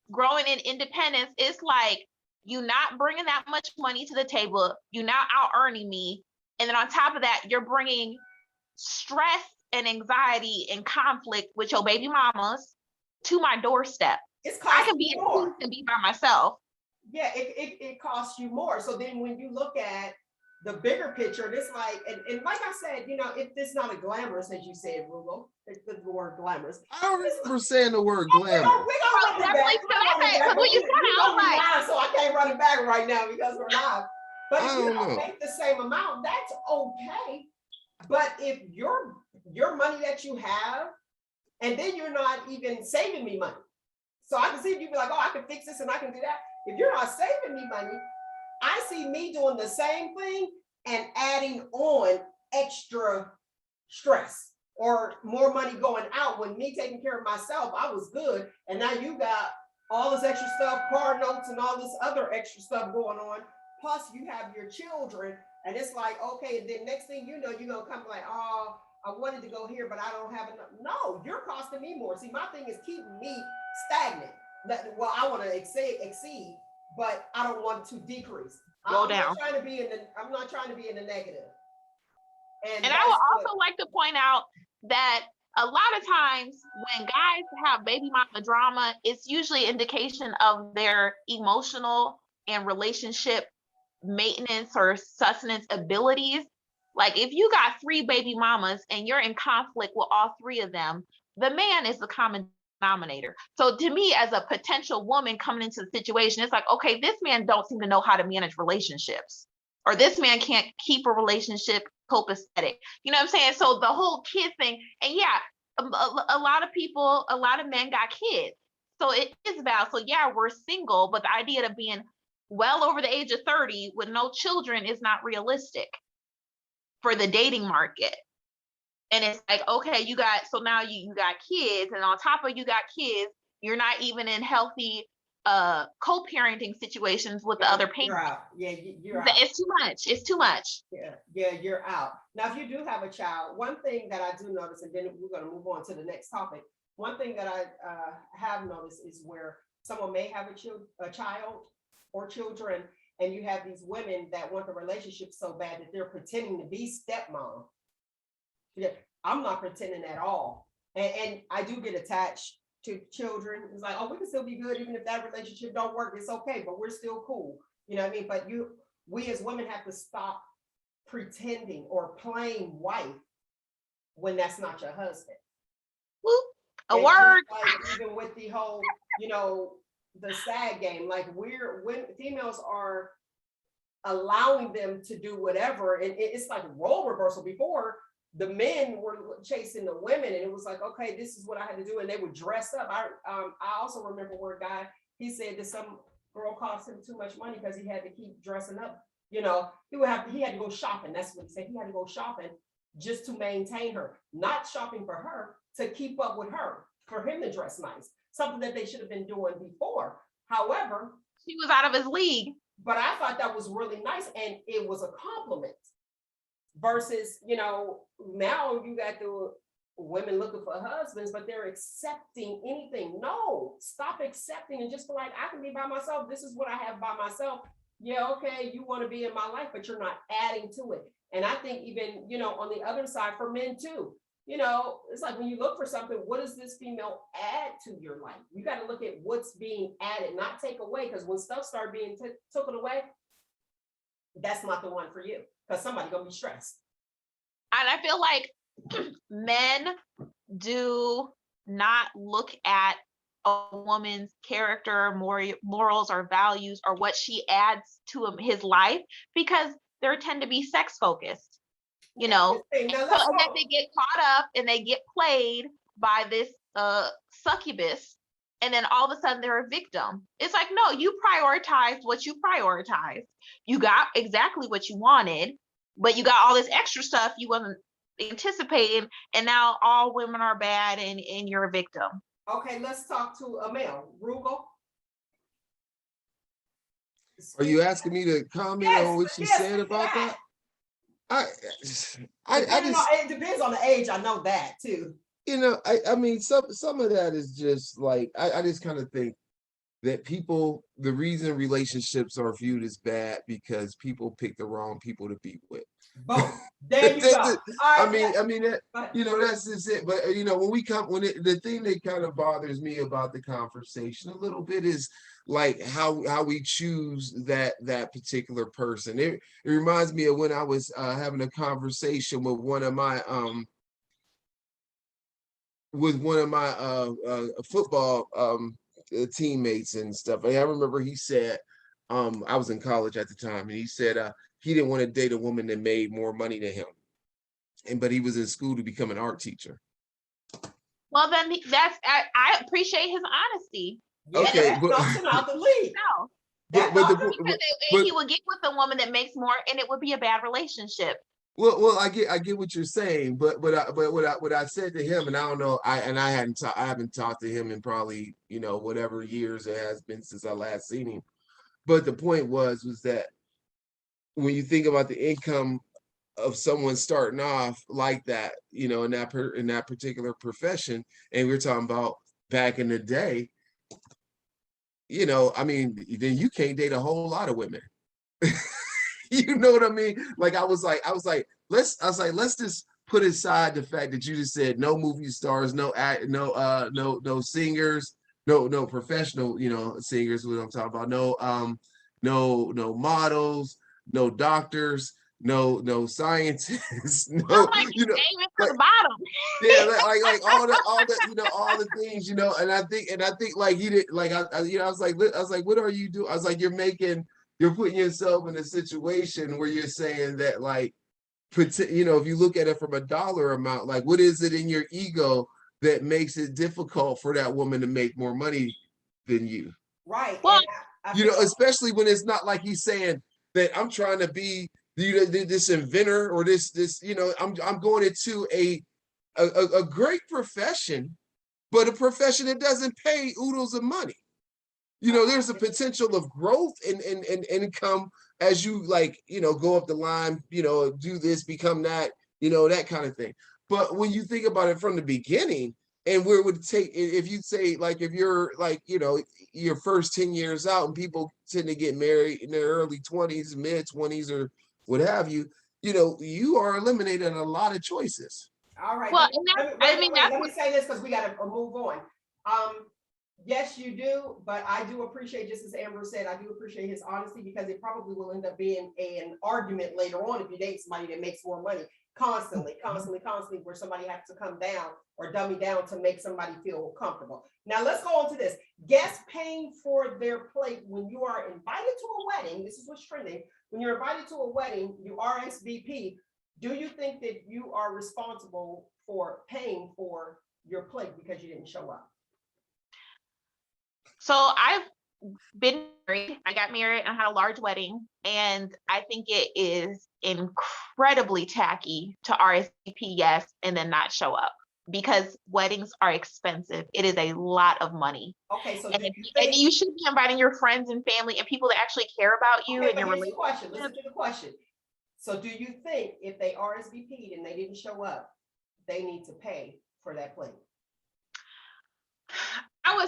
Growing in independence, it's like you not bringing that much money to the table, you not out earning me, and then on top of that, you're bringing stress and anxiety and conflict with your baby mamas to my doorstep. I can be in peace and be by myself. Yeah, it costs you more. So then when you look at the bigger picture, it's like, and like I said, you know, it's not a glamorous, as you said, Roogle, the word glamorous. I don't remember saying the word glamour. We're gonna run it back. So I can't run it back right now because we're live. But if you don't make the same amount, that's okay. But if your money that you have, and then you're not even saving me money. So I can see if you be like, oh, I can fix this and I can do that. If you're not saving me money, I see me doing the same thing and adding on extra stress or more money going out. When me taking care of myself, I was good. And now you got all this extra stuff, car notes and all this other extra stuff going on. Plus you have your children, and it's like, okay, and then next thing you know, you're gonna come like, oh, I wanted to go here, but I don't have enough. No, you're costing me more. See, my thing is keeping me stagnant. Well, I want to exceed, but I don't want to decrease. Go down. I'm not trying to be in the negative. And I would also like to point out that a lot of times when guys have baby mama drama, it's usually indication of their emotional and relationship maintenance or sustenance abilities. Like if you got 3 baby mamas and you're in conflict with all 3 of them, the man is the common denominator. So to me, as a potential woman coming into the situation, it's like, okay, this man don't seem to know how to manage relationships, or this man can't keep a relationship copacetic. You know what I'm saying? So the whole kid thing, and yeah, a lot of men got kids. So it is valid. So yeah, we're single, but the idea of being well over the age of 30 with no children is not realistic for the dating market. And it's like, okay, so now you got kids, and on top of you got kids, you're not even in healthy co-parenting situations with the other parents. You're out. Yeah, you're out. It's too much. It's too much. Yeah, you're out. Now, if you do have a child, one thing that I do notice, and then we're going to move on to the next topic. One thing that I have noticed is where someone may have a child or children, and you have these women that want the relationship so bad that they're pretending to be stepmom. Yeah, I'm not pretending at all. And I do get attached to children. It's like, oh, we can still be good even if that relationship don't work. It's okay, but we're still cool. You know what I mean? But we as women have to stop pretending or playing wife when that's not your husband. Whoop, a word. Like, even with the whole, you know, the SAG game, like when females are allowing them to do whatever, and it's like role reversal. Before, the men were chasing the women, and it was like, okay, this is what I had to do, and they would dress up. I also remember where a guy, he said that some girl cost him too much money because he had to keep dressing up. You know, he had to go shopping. That's what he said. He had to go shopping just to maintain her, not shopping for her, to keep up with her, for him to dress nice, something that they should have been doing before. However, he was out of his league. But I thought that was really nice, and it was a compliment. Versus, you know, now you got the women looking for husbands, but they're accepting anything. No, stop accepting and just be like, I can be by myself. This is what I have by myself. Yeah, okay, you want to be in my life, but you're not adding to it. And I think even, you know, on the other side for men too, you know, it's like when you look for something, what does this female add to your life? You got to look at what's being added, not take away, because when stuff start being taken away, that's not the one for you, because somebody's going to be stressed. And I feel like men do not look at a woman's character, morals, or values, or what she adds to his life, because they tend to be sex focused, you know, and then they get caught up and they get played by this succubus, and then all of a sudden they're a victim. It's like, no, you prioritized what you prioritized. You got exactly what you wanted, but you got all this extra stuff you wasn't anticipating, and now all women are bad and you're a victim. Okay, let's talk to Amel. Roogle. Are you asking me to comment on what you said about that? I just, it depends on the age. I know that too. you know, I mean, some of that is just like, I just kind of think that people, the reason relationships are viewed as bad because people pick the wrong people to be with. Boom. There you go. I mean, you know, that's just it. But you know, the thing that kind of bothers me about the conversation a little bit is like how we choose that particular person. It reminds me of when I was having a conversation with one of my football teammates and stuff. And I remember he said, I was in college at the time, and he said he didn't want to date a woman that made more money than him, but he was in school to become an art teacher. Well, then I appreciate his honesty. Okay, but out the league. He would get with a woman that makes more, and it would be a bad relationship. Well, I get what you're saying, but what I said to him, and I don't know, I haven't talked to him in probably, you know, whatever years it has been since I last seen him. But the point was that when you think about the income of someone starting off like that, you know, in that particular profession, and we're talking about back in the day, you know, I mean, then you can't date a whole lot of women. You know what I mean? Like I was like, let's just put aside the fact that you just said no movie stars, no singers, no professional, you know, singers, what I'm talking about, no models, no doctors, no scientists, no, you know, to the bottom. Yeah, like all the you know, all the things, you know, and I think like he did, like I you know, I was like, what are you doing? I was like, you're putting yourself in a situation where you're saying that, like, you know, if you look at it from a dollar amount, like, what is it in your ego that makes it difficult for that woman to make more money than you? Right. Well, you know, especially when it's not like he's saying that I'm trying to be this inventor or this, you know, I'm going into a great profession, but a profession that doesn't pay oodles of money. You know, there's a potential of growth and income as you, like, you know, go up the line, you know, do this, become that, you know, that kind of thing. But when you think about it from the beginning, and where it would take, if you say, like, if you're like, you know, your first 10 years out, and people tend to get married in their early 20s, mid 20s, or what have you, you know, you are eliminating a lot of choices. All right. Well, let me say this because we got to move on. Yes, you do, but I do appreciate, just as Amber said, I do appreciate his honesty, because it probably will end up being an argument later on if you date somebody that makes more money constantly, where somebody has to come down or dummy down to make somebody feel comfortable. Now let's go on to this. Guests paying for their plate when you are invited to a wedding. This is what's trending. When you're invited to a wedding, you RSVP. Do you think that you are responsible for paying for your plate because you didn't show up? So I've been married. I got married and had a large wedding, and I think it is incredibly tacky to RSVP yes and then not show up, because weddings are expensive. It is a lot of money. Okay, so and you should be inviting your friends and family and people that actually care about you and your relationship. Question. Listen to the question. So do you think if they RSVP'd and they didn't show up, they need to pay for that plate?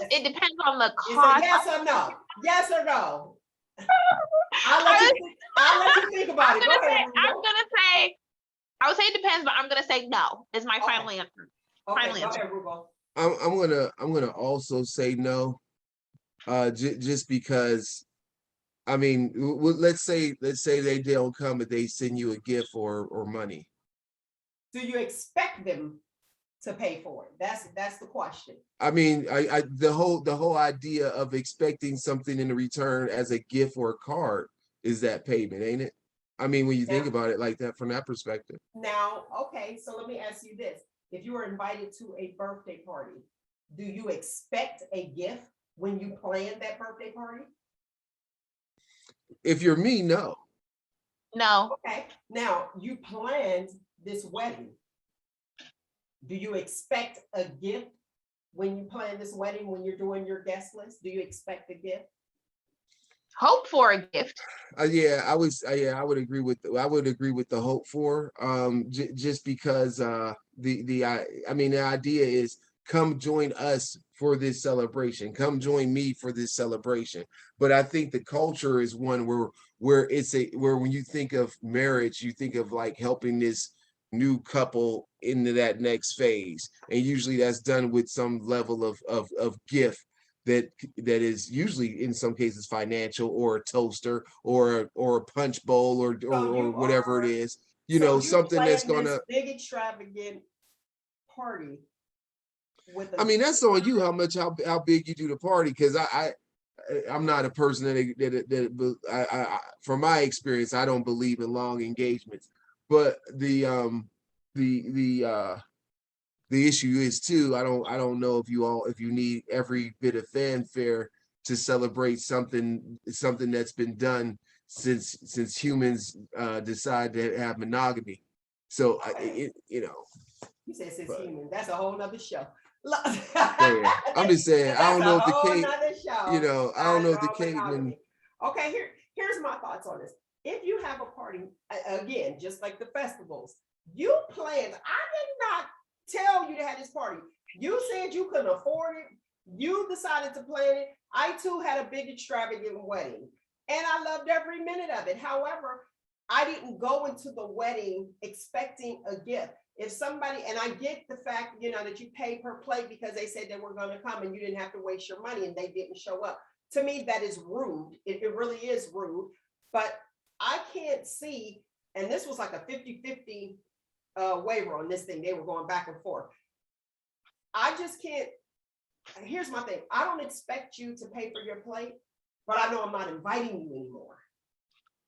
It depends on the cost. Is it yes or no? Yes or no? I'll let you think about it. Go ahead. I would say it depends, but I'm gonna say no is my final answer. Okay, go ahead, Roogle. I'm gonna also say no, just because, I mean, let's say they don't come, but they send you a gift or money. Do you expect them to pay for it? That's the question. I mean, the whole idea of expecting something in return as a gift or a card is that payment, ain't it? I mean, when you think about it like that, from that perspective. Now, okay, so let me ask you this. If you were invited to a birthday party do you expect a gift when you plan that birthday party? If you're me, no. No, Okay, now you planned this wedding. Do you expect a gift when you plan this wedding, when you're doing your guest list? Do you expect a gift? hope for a gift. Yeah, I would agree with the hope for, just because I mean, the idea is come join us for this celebration, come join me for this celebration. But I think the culture is one where where when you think of marriage, you think of like helping this new couple into that next phase, and usually that's done with some level of gift that is usually in some cases financial, or a toaster, or a punch bowl, or whatever it is, So you something that's plan gonna. this big extravagant party with I mean, that's on you how big you do the party, because I'm not a person that from my experience, I don't believe in long engagements. But the issue is too, I don't know if you need every bit of fanfare to celebrate something that's been done since humans decide to have monogamy. So You said since but, human, that's a whole nother show. yeah, I'm just saying, I don't know if the cake, show. I don't know if the caveman. Okay, here's my thoughts on this. If you have a party, again, just like the festivals, you planned. I did not tell you to have this party. You said you couldn't afford it. You decided to plan it. I too had a big extravagant wedding, and I loved every minute of it. However, I didn't go into the wedding expecting a gift. If somebody, and I get the fact, that you pay per plate because they said they were going to come and you didn't have to waste your money and they didn't show up. To me, that is rude. It really is rude. But I can't see, and this was like a 50-50 waiver on this thing. They were going back and forth. I just can't. Here's my thing. I don't expect you to pay for your plate, but I know I'm not inviting you anymore.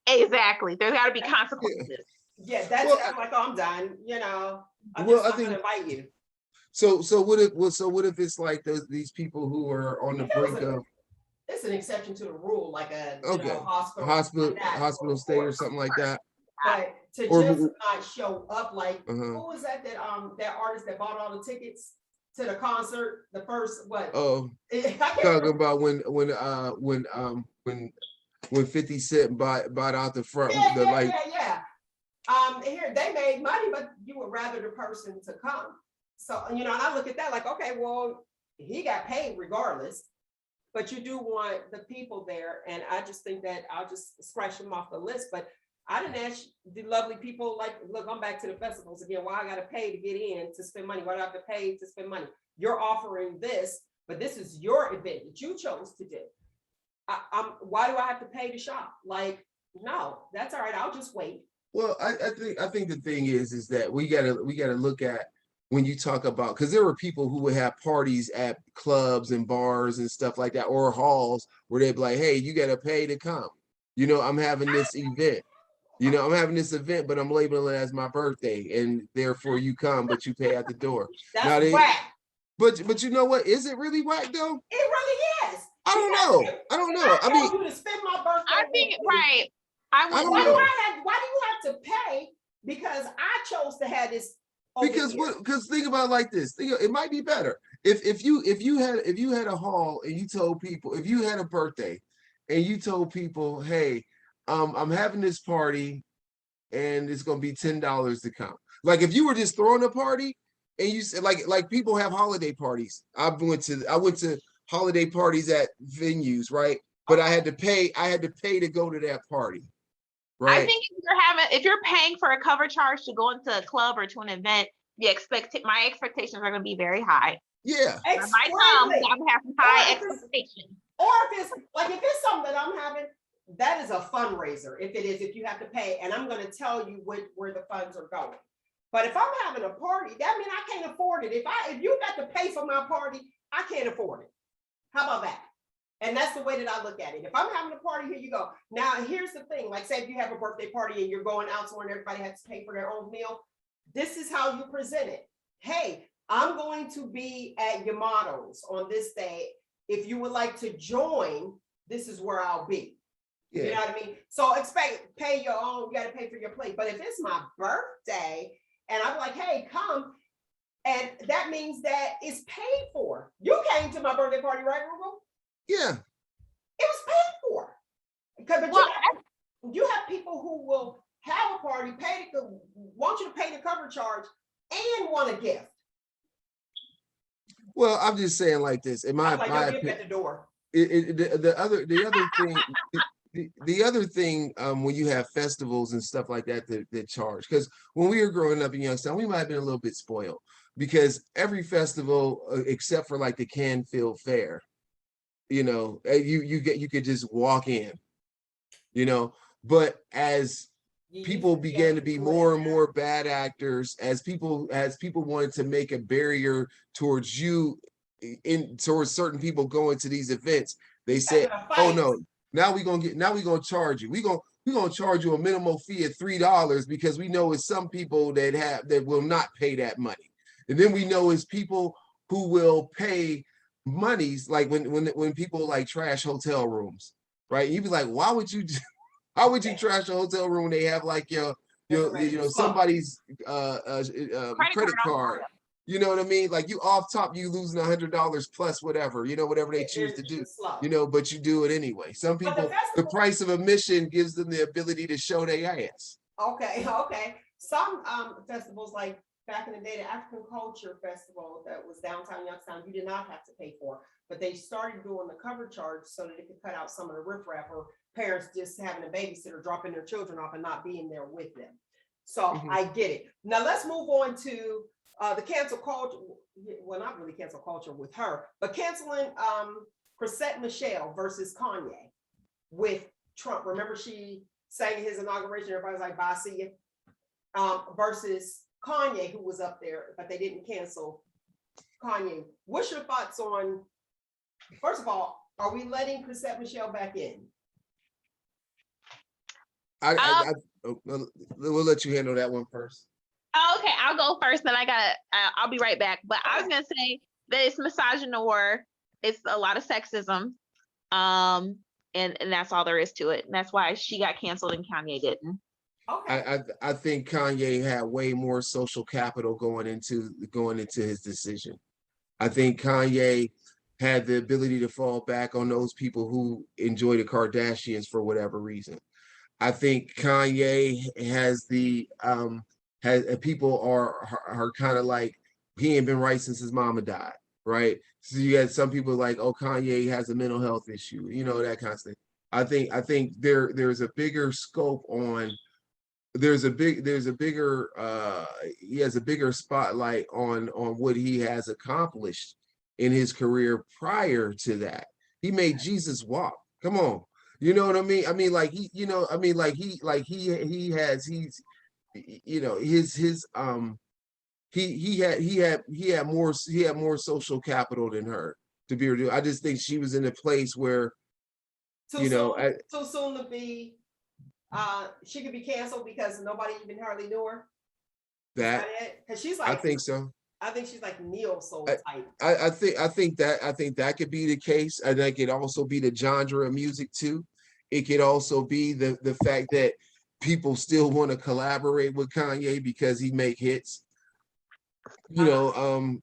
Exactly. There's got to be consequences. Yeah, that's Well, I'm like, oh, I'm done. I'm well, just I not think gonna invite you. so. What if it's like these people who are on the brink of. It's an exception to the rule, like a Okay, hospital, hospital stay or something like that. But to Or just not show up, like uh-huh. who was that artist that bought all the tickets to the concert? The first what? Oh, talking about when 50 Cent bought out the front, Yeah. Here they made money, but you would rather the person to come. So and I look at that like, okay, well, he got paid regardless. But you do want the people there, and I just think that I'll just scratch them off the list. But I didn't ask the lovely people, like, look, I'm back to the festivals again. Why I got to pay to get in to spend money? Why do I have to pay to spend money? You're offering this, but this is your event that you chose to do. Why do I have to pay to shop? Like, no, that's all right. I'll just wait. Well, I think the thing is that we gotta look at when you talk about, because there were people who would have parties at clubs and bars and stuff like that, or halls where they'd be like, hey, you gotta pay to come. I'm having this event. I'm having this event, but I'm labeling it as my birthday, and therefore you come, but you pay at the door. That's whack. But you know what? Is it really whack though? It really is. I don't know. I mean, you to spend my birthday. I think right. Why do you have to pay? Because I chose to have this. Because think about it like this. It might be better if you had a hall and you told people, if you had a birthday and you told people, hey, I'm having this party and it's gonna be $10 to come. Like if you were just throwing a party and you said like people have holiday parties. I went to holiday parties at venues, right? But I had to pay to go to that party. Right. I think if you're paying for a cover charge to go into a club or to an event, my expectations are going to be very high. Yeah. I'm having high expectations. Or if it's something that I'm having, that is a fundraiser. If you have to pay, and I'm going to tell you where the funds are going. But if I'm having a party, that means I can't afford it. If you got to pay for my party, I can't afford it. How about that? And that's the way that I look at it. If I'm having a party, here you go. Now, here's the thing. Like, say if you have a birthday party and you're going out somewhere and everybody has to pay for their own meal, this is how you present it. Hey, I'm going to be at Yamato's on this day. If you would like to join, this is where I'll be. You know Yeah. what I mean? So pay your own, you gotta pay for your plate. But if it's my birthday and I'm like, hey, come, and that means that it's paid for. You came to my birthday party, right, Roogle? Yeah. It was paid for. Because but Well, you have people who will have a party, want you to pay the cover charge and want a gift. Well, I'm just saying like this. In my I'm like, no gift at the door. the other thing the other thing when you have festivals and stuff like that that charge, because when we were growing up in Youngstown, we might have been a little bit spoiled because every festival except for like the Canfield Fair, you know, you could just walk in, you know. But as people began to be more and more bad actors, as people wanted to make a barrier towards you, towards certain people going to these events, they said, oh no, now we're gonna charge you. We're gonna charge you a minimal fee of $3 because we know it's some people that will not pay that money. And then we know it's people who will pay monies, like when people like trash hotel rooms, right? You'd be like, why would you trash a hotel room when they have like your somebody's credit card? You know what I mean? Like you off top, you losing $100 plus whatever, you know, whatever they choose to do, you know, but you do it anyway. Some people, the price of admission gives them the ability to show their ass. Okay. Some festivals, like back in the day, the African Culture Festival that was downtown Youngstown, you did not have to pay for, but they started doing the cover charge so that it could cut out some of the riffraff or parents just having a babysitter dropping their children off and not being there with them. So I get it. Now let's move on to the cancel culture. Well, not really cancel culture with her, but canceling Chrisette Michele versus Kanye with Trump. Remember, she sang his inauguration. Everybody's like, bye, see you. Versus Kanye, who was up there, but they didn't cancel Kanye. What's your thoughts on, first of all, are we letting Chrisette Michele back in? We'll let you handle that one first. Okay, I'll go first, then I'll be right back. But I was gonna say that it's misogynoir, it's a lot of sexism, and that's all there is to it. And that's why she got canceled and Kanye didn't. Okay. I think Kanye had way more social capital going into his decision. I think Kanye had the ability to fall back on those people who enjoy the Kardashians for whatever reason. I think Kanye has people are kind of like, he ain't been right since his mama died, right? So you had some people like, oh, Kanye has a mental health issue, you know, that kind of thing. I think there's a bigger scope on, he has a bigger spotlight on what he has accomplished in his career prior to that. He made Jesus walk. Come on. You know what I mean? I mean, like he, you know, I mean, like he had more social capital than her to be able to do. I just think she was in a place where, too soon to be, she could be canceled because nobody even hardly knew her. Because she's like, I think so. I think she's like neo-soul type. I think that could be the case. I think it could also be the genre of music too. It could also be the fact that people still want to collaborate with Kanye because he make hits. It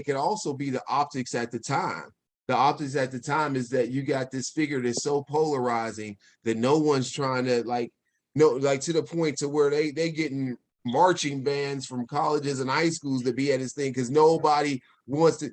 can also be the optics at the time. The optics at the time is that you got this figure that's so polarizing that no one's trying to to the point to where they getting marching bands from colleges and high schools to be at his thing because nobody wanted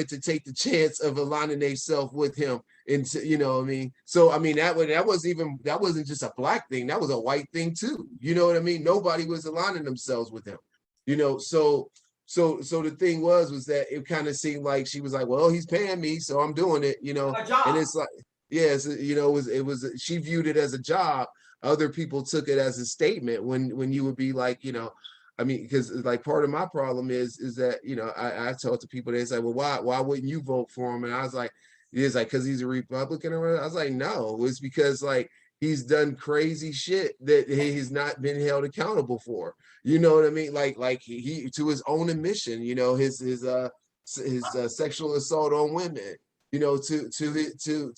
to take the chance of aligning themselves with him. And you know what I mean? So I mean that wasn't just a black thing, that was a white thing too. You know what I mean? Nobody was aligning themselves with him. You know, so the thing was that it kind of seemed like she was like, well, he's paying me, so I'm doing it, you know. And it's like, yes, you know, it was she viewed it as a job. Other people took it as a statement when you would be like, you know, I mean, because like part of my problem is that, you know, I talk to people, they say, well, why wouldn't you vote for him? And I was like, it's like because he's a Republican or whatever. I was like, no, it's because like he's done crazy shit that he's not been held accountable for. You know what I mean? Like he to his own admission, you know, his sexual assault on women, you know, to the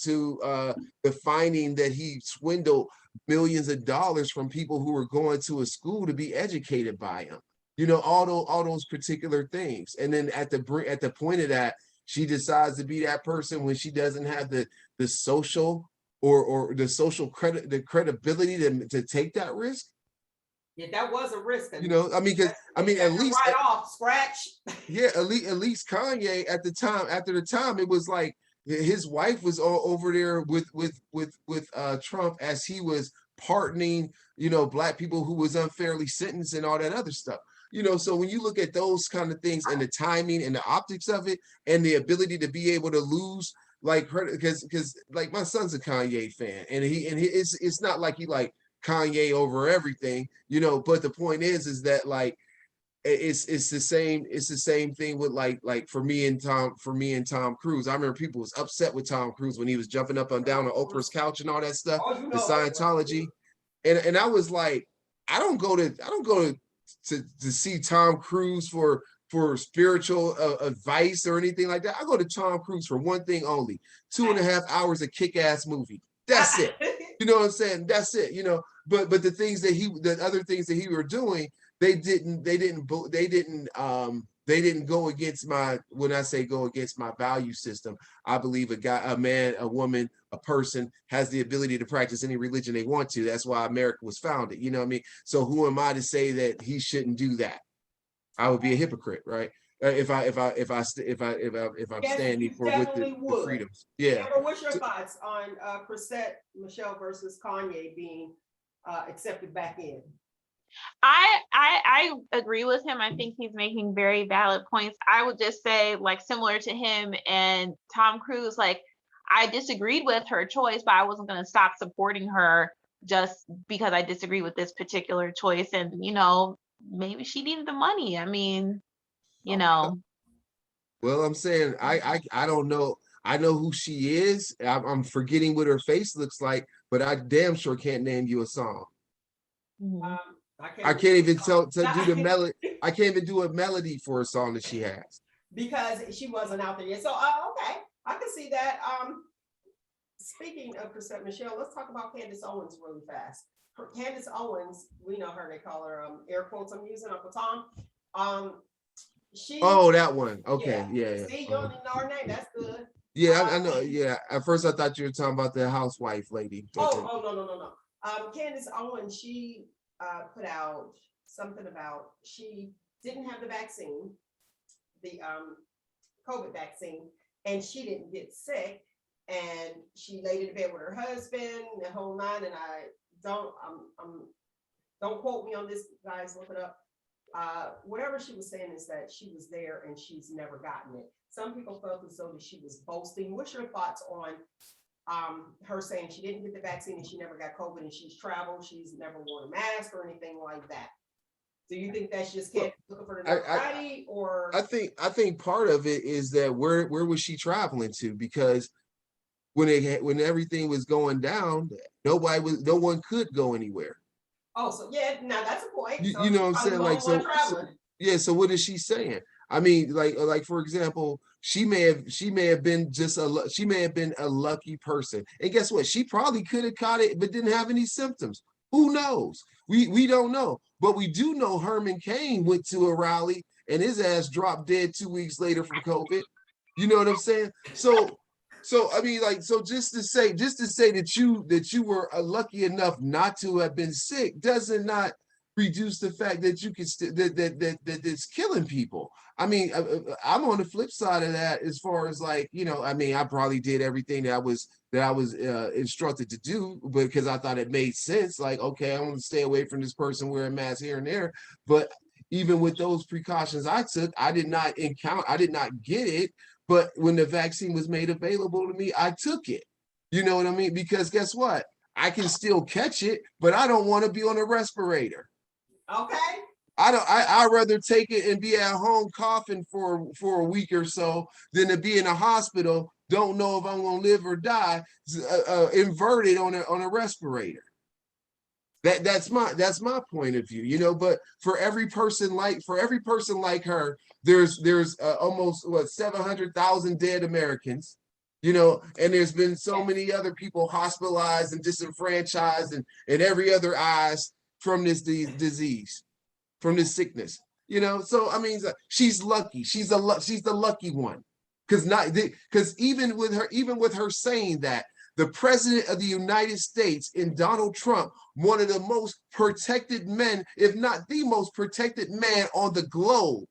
finding that he swindled millions of dollars from people who were going to a school to be educated by him. You know, all those particular things. And then at the point of that, she decides to be that person when she doesn't have the social or the social credibility to take that risk. Yeah, that was a risk. You know, I mean, because I mean, at least right off scratch. Yeah, at least Kanye at the time, after the time, it was like his wife was all over there with Trump as he was pardoning, you know, black people who was unfairly sentenced and all that other stuff. You know, so when you look at those kind of things and the timing and the optics of it and the ability to be able to lose like because like my son's a Kanye fan and it's not like he like Kanye over everything, you know, but the point is that like it's the same thing with like for me and Tom Cruise. I remember people was upset with Tom Cruise when he was jumping up and down on Oprah's couch and all that stuff, the Scientology. And I was like, I don't go to see Tom Cruise for spiritual advice or anything like that. I go to Tom Cruise for one thing only: 2.5 hours of kick-ass movie. That's it. You know what I'm saying? That's it. You know, but the other things that he were doing, they didn't go against my, when I say go against my value system. I believe a man, a woman, a person has the ability to practice any religion they want to. That's why America was founded. You know what I mean? So who am I to say that he shouldn't do that? I would be a hypocrite, right? If I'm standing for with the freedoms. Yeah. Amber, what's your thoughts on Chrisette Michele versus Kanye being accepted back in? I agree with him. I think he's making very valid points. I would just say, like, similar to him and Tom Cruise, like, I disagreed with her choice, but I wasn't going to stop supporting her just because I disagree with this particular choice. And, you know, maybe she needed the money. I mean, you know. Well, I'm saying I don't know. I know who she is. I'm forgetting what her face looks like, but I damn sure can't name you a song. Mhm. I can't even do the melody. I can't even do a melody for a song that she has. Because she wasn't out there yet. So okay, I can see that. Speaking of Chrisette Michele, let's talk about Candace Owens really fast. Candace Owens, we know her, they call her air quotes I'm using, Uncle Tom. Oh, that one. Okay, yeah. See, you don't even know her name. That's good. Yeah, I know. Yeah, at first I thought you were talking about the housewife lady. No. Candace Owens, she put out something about she didn't have the vaccine, the COVID vaccine, and she didn't get sick, and she laid in bed with her husband, the whole nine. And don't quote me on this, guys. Look it up. Whatever she was saying is that she was there and she's never gotten it. Some people felt as though that she was boasting. What's your thoughts on her saying she didn't get the vaccine and she never got COVID and she's traveled, she's never worn a mask or anything like that? Do you think that's just looking for the notoriety, or? I think part of it is that where was she traveling to? Because when everything was going down, no one could go anywhere. Oh, so yeah, now that's a point. You know what I'm saying? Like, so yeah. So what is she saying? I mean, like for example, she may have been a lucky person, and guess what? She probably could have caught it, but didn't have any symptoms. Who knows? We don't know, but we do know Herman Cain went to a rally and his ass dropped dead 2 weeks later from COVID. You know what I'm saying? So I mean, like, so just to say that you were lucky enough not to have been sick does not reduce the fact that you can that it's killing people. I mean, I'm on the flip side of that as far as, like, you know, I mean, I probably did everything that I was instructed to do because I thought it made sense. Like, okay, I want to stay away from this person wearing masks here and there. But even with those precautions I took, I did not get it. But when the vaccine was made available to me, I took it. You know what I mean? Because guess what? I can still catch it, but I don't want to be on a respirator. Okay. I'd rather take it and be at home coughing for a week or so than to be in a hospital don't know if I'm gonna live or die, inverted on a respirator. That's my point of view, you know. But for every person like her, there's almost 700,000 dead Americans, you know, and there's been so many other people hospitalized and disenfranchised and every other eyes from this disease, from this sickness, you know. So I mean, she's lucky. She's the lucky one, because even with her saying that, the president of the United States in Donald Trump, one of the most protected men, if not the most protected man on the globe,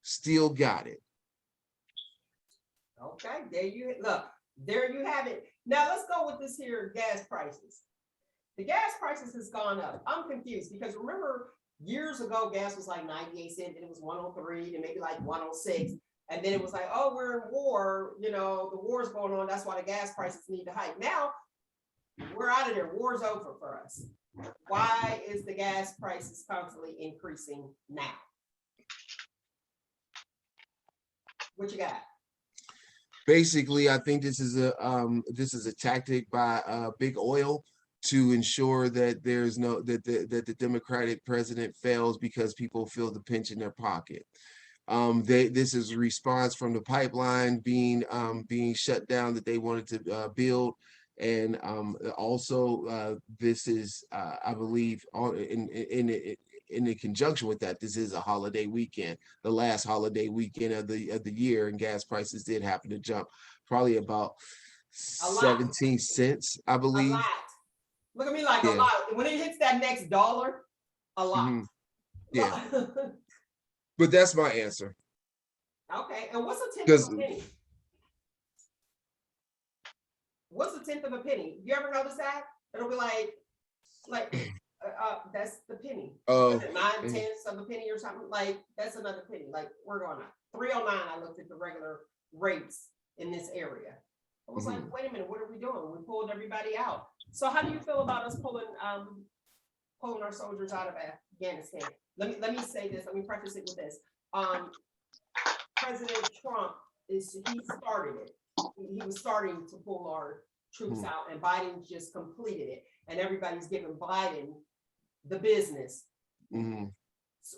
still got it. Okay, there you have it. Now let's go with this here gas prices. The gas prices has gone up. I'm confused because remember years ago, gas was like 98 cents, and it was 103 and maybe like 106. And then it was like, oh, we're in war, you know, the war's going on. That's why the gas prices need to hike. Now we're out of there. War's over for us. Why is the gas prices constantly increasing now? What you got? Basically, I think this is a tactic by big oil to ensure that there's no that the Democratic president fails because people feel the pinch in their pocket. This is a response from the pipeline being shut down that they wanted to build, and also this is I believe in conjunction with that, this is a holiday weekend, the last holiday weekend of the year, and gas prices did happen to jump probably about 17 cents, I believe. A lot. Look at me like a lot. When it hits that next dollar, a lot. Mm-hmm. Yeah. But that's my answer. Okay, and what's a tenth of a penny? What's a tenth of a penny? You ever notice that? It'll be like that's the penny. 9/10 of a penny or something. Like that's another penny. Like we're going up 309. I looked at the regular rates in this area. I was like, wait a minute, what are we doing? We pulled everybody out. So how do you feel about us pulling our soldiers out of Afghanistan? Let me say this. Let me preface it with this. President Trump he started it. He was starting to pull our troops out, and Biden just completed it. And everybody's giving Biden the business. So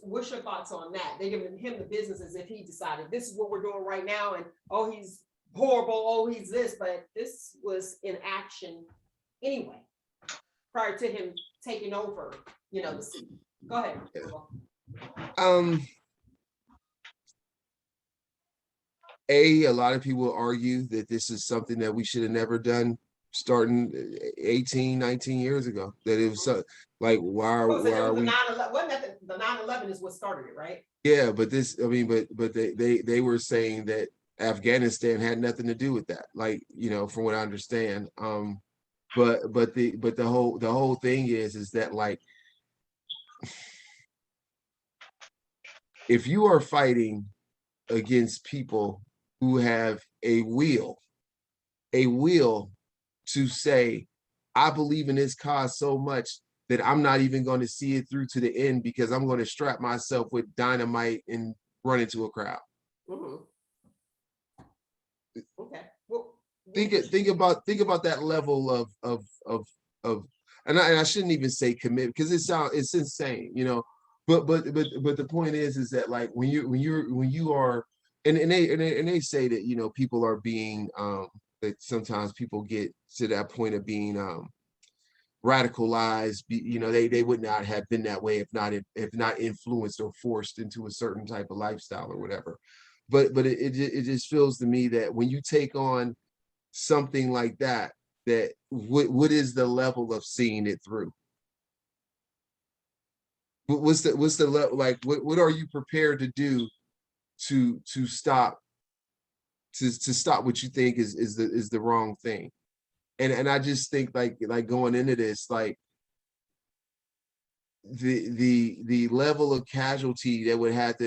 what's your thoughts on that? They're giving him the business as if he decided this is what we're doing right now, and oh, he's horrible, oh, he's this, but this was in action anyway, prior to him taking over, you know, the seat. Go ahead. A lot of people argue that this is something that we should have never done starting 18, 19 years ago. That it was like, why are we? The 9/11 is what started it, right? Yeah, but they were saying that Afghanistan had nothing to do with that. Like, you know, from what I understand. But the whole thing is that, like, if you are fighting against people who have a will to say, I believe in this cause so much that I'm not even going to see it through to the end because I'm going to strap myself with dynamite and run into a crowd. Okay. Well, think about that level of and I shouldn't even say commit because it's insane, you know. But the point is that, like, when you are and they say that, you know, people are being that sometimes people get to that point of being radicalized, you know, they would not have been that way if not influenced or forced into a certain type of lifestyle or whatever. But it just feels to me that when you take on something like that, what is the level of seeing it through? What's the level, like, what are you prepared to do to stop what you think is the wrong thing? And I just think, like going into this, like the level of casualty that would have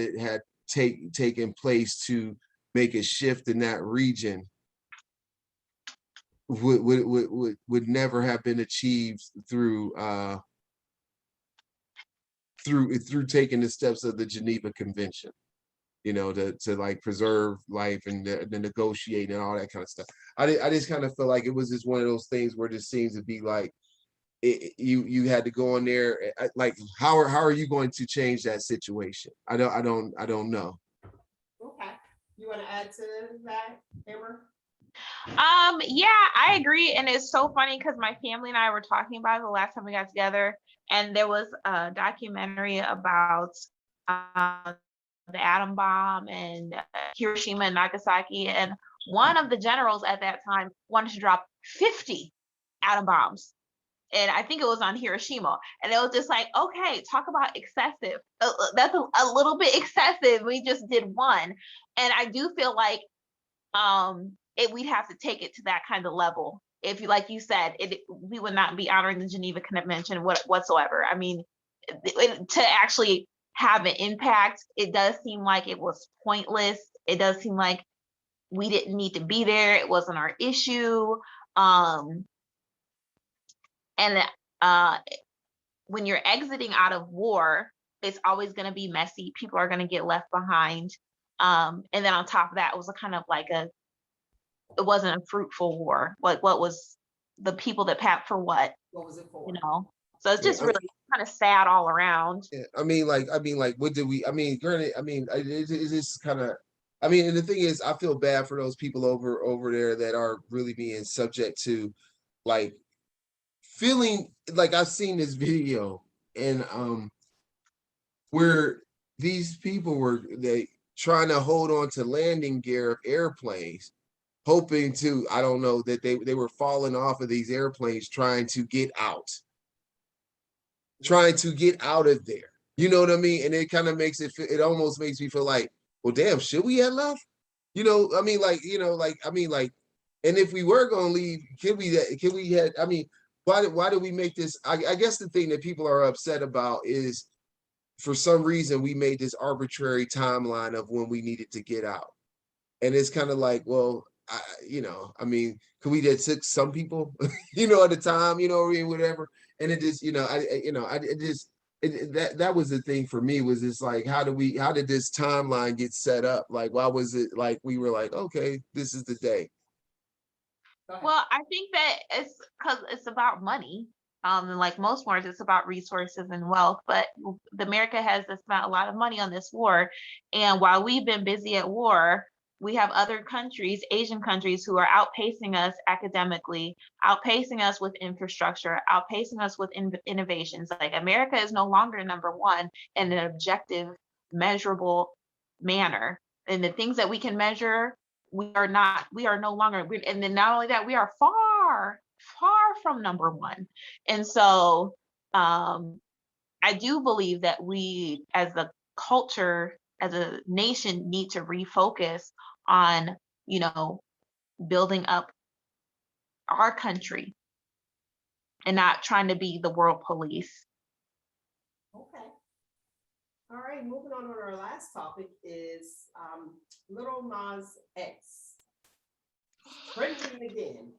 taken place to make a shift in that region would never have been achieved through taking the steps of the Geneva Convention. to like preserve life and the negotiate and all that kind of stuff. I just kind of feel like it was just one of those things where it just seems to be like you had to go in there. Like how are you going to change that situation? I don't know. Okay, you want to add to that, Amber? Yeah, I agree. And it's so funny because my family and I were talking about it the last time we got together, and there was a documentary about the atom bomb and Hiroshima and Nagasaki. And one of the generals at that time wanted to drop 50 atom bombs. And I think it was on Hiroshima. And it was just like, okay, talk about excessive. That's a little bit excessive. We just did one. And I do feel like we'd have to take it to that kind of level. If you, like you said, we would not be honoring the Geneva Convention whatsoever. I mean, to actually have an impact, it does seem like it was pointless. It does seem like we didn't need to be there. It wasn't our issue. And when you're exiting out of war, it's always going to be messy. People are going to get left behind. And then on top of that, it was a kind of like it wasn't a fruitful war. Like, what was the people that packed for what? What was it for? So it's just really kind of sad all around. Yeah, I mean, what did we? I mean, granted, I mean, it's just kind of. I mean, and the thing is, I feel bad for those people over there that are really being subject to, like, feeling like I've seen this video and where these people were trying to hold on to landing gear of airplanes, hoping to, I don't know, that they were falling off of these airplanes trying to get out of there. You know what I mean? And it kind of makes it almost makes me feel like, well, damn, should we have left? I mean, and if we were going to leave, I mean, why did we make this? I guess the thing that people are upset about is for some reason we made this arbitrary timeline of when we needed to get out. And it's kind of like, well, I mean, could we just took some people, at the time, whatever. And it just, that was the thing for me, was just like, how did this timeline get set up? Like, why was it like, we were like, okay, this is the day. Well, I think that it's because it's about money. And like most wars, it's about resources and wealth. But America has spent a lot of money on this war. And while we've been busy at war, we have other countries, Asian countries, who are outpacing us academically, outpacing us with infrastructure, outpacing us with innovations. Like, America is no longer number one in an objective, measurable manner. And the things that we can measure, we are no longer, and then not only that, we are far from number one. And so I do believe that we as a culture, as a nation, need to refocus on building up our country and not trying to be the world police. Okay. All right, moving on to our last topic is Little Nas X trending again.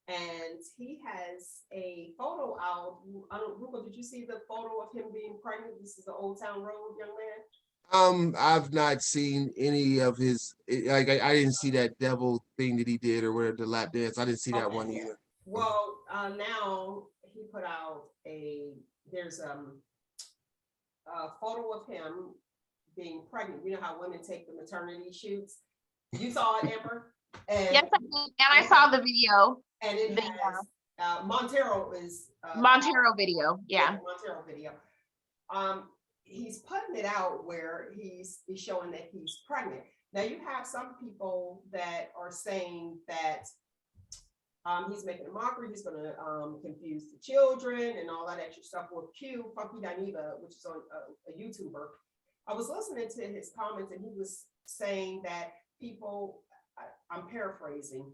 And he has a photo out. Roogle, did you see the photo of him being pregnant? This is the Old Town Road young man. I've not seen any of his, like, I didn't see that devil thing that he did, or whatever, the lap dance. I didn't see that one either. Well, now he put out there's a photo of him being pregnant. You know how women take the maternity shoots? You saw it, Amber? And yes, I did. And I saw the video. And it has Montero is Montero video. Yeah. Montero video. He's putting it out where he's showing that he's pregnant. Now you have some people that are saying that he's making a mockery, he's going to confuse the children and all that extra stuff. With Q, Funky Dineva, which is on a YouTuber, I was listening to his comments, and he was saying that people, I'm paraphrasing,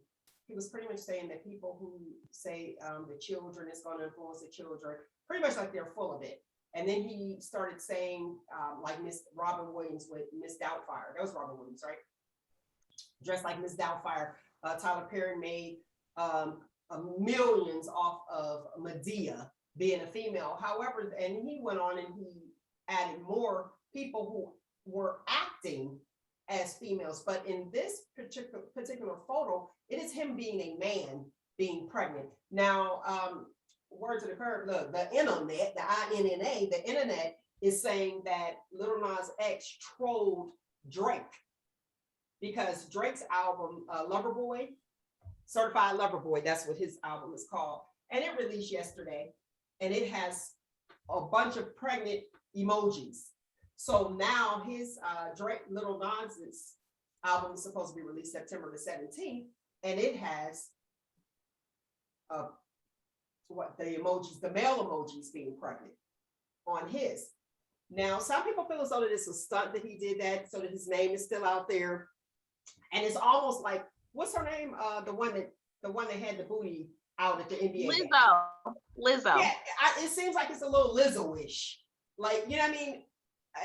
he was pretty much saying that people who say the children is going to influence the children, pretty much like they're full of it. And then he started saying, like Miss Robin Williams with Miss Doubtfire. That was Robin Williams, right? Dressed like Miss Doubtfire. Tyler Perry made millions off of Medea being a female. However, and he went on and he added more people who were acting as females, but in this particular photo, it is him being a man being pregnant. Now, words of the curve, look, the internet, the INNA, the internet is saying that Lil Nas X trolled Drake because Drake's album, Loverboy, Certified Lover Boy, that's what his album is called. And it released yesterday. And it has a bunch of pregnant emojis. So now his Drake Lil Nas's album is supposed to be released September the 17th. And it has what the emojis, the male emojis being pregnant on his. Now, some people feel as though that it's a stunt that he did that so that his name is still out there. And it's almost like, what's her name? The one that had the booty out at the NBA. Lizzo. Yeah, it seems like it's a little Lizzo-ish. Like, you know what I mean?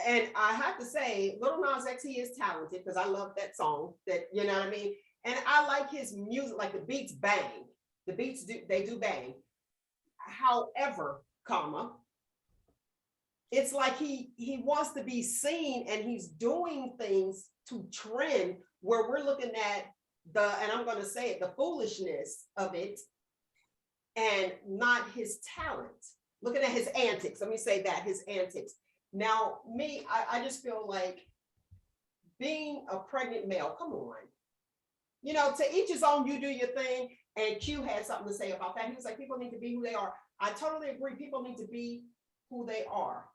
And I have to say, Lil Nas X, he is talented because I love that song. That, you know what I mean? And I like his music, like the beats bang. The beats they do bang. However, it's like he wants to be seen and he's doing things to trend where we're looking at and I'm going to say it, the foolishness of it and not his talent. Looking at his antics. Let me say that, his antics. Now, I just feel like being a pregnant male, come on. You know, to each his own, you do your thing. And Q had something to say about that. He was like, people need to be who they are. I totally agree. People need to be who they are.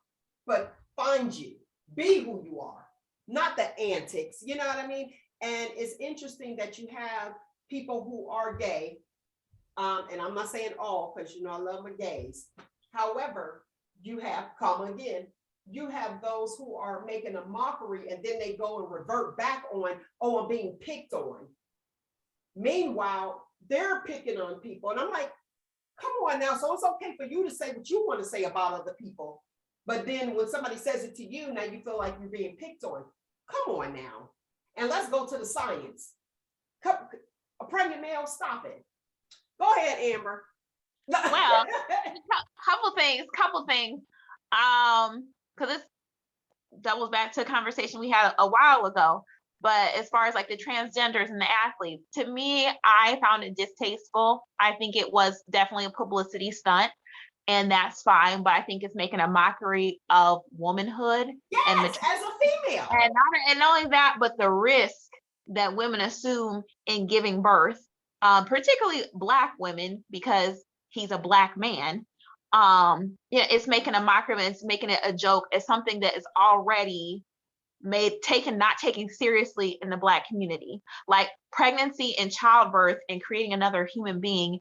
But find you. Be who you are. Not the antics. You know what I mean? And it's interesting that you have people who are gay. And I'm not saying all, because, you know, I love my gays. However, you have, you have those who are making a mockery and then they go and revert back on, oh, I'm being picked on. Meanwhile, they're picking on people. And I'm like, come on now. So it's okay for you to say what you want to say about other people. But then when somebody says it to you, now you feel like you're being picked on. Come on now. And let's go to the science. A pregnant male, stop it. Go ahead, Amber. Well, couple things. Because this doubles back to a conversation we had a while ago. But as far as like the transgenders and the athletes, to me, I found it distasteful. I think it was definitely a publicity stunt, and that's fine. But I think it's making a mockery of womanhood. Yes, and as a female. And not only that, but the risk that women assume in giving birth, particularly Black women, because he's a Black man. It's making a mockery, it's making it a joke. It's something that is already not taken seriously in the Black community. Like pregnancy and childbirth and creating another human being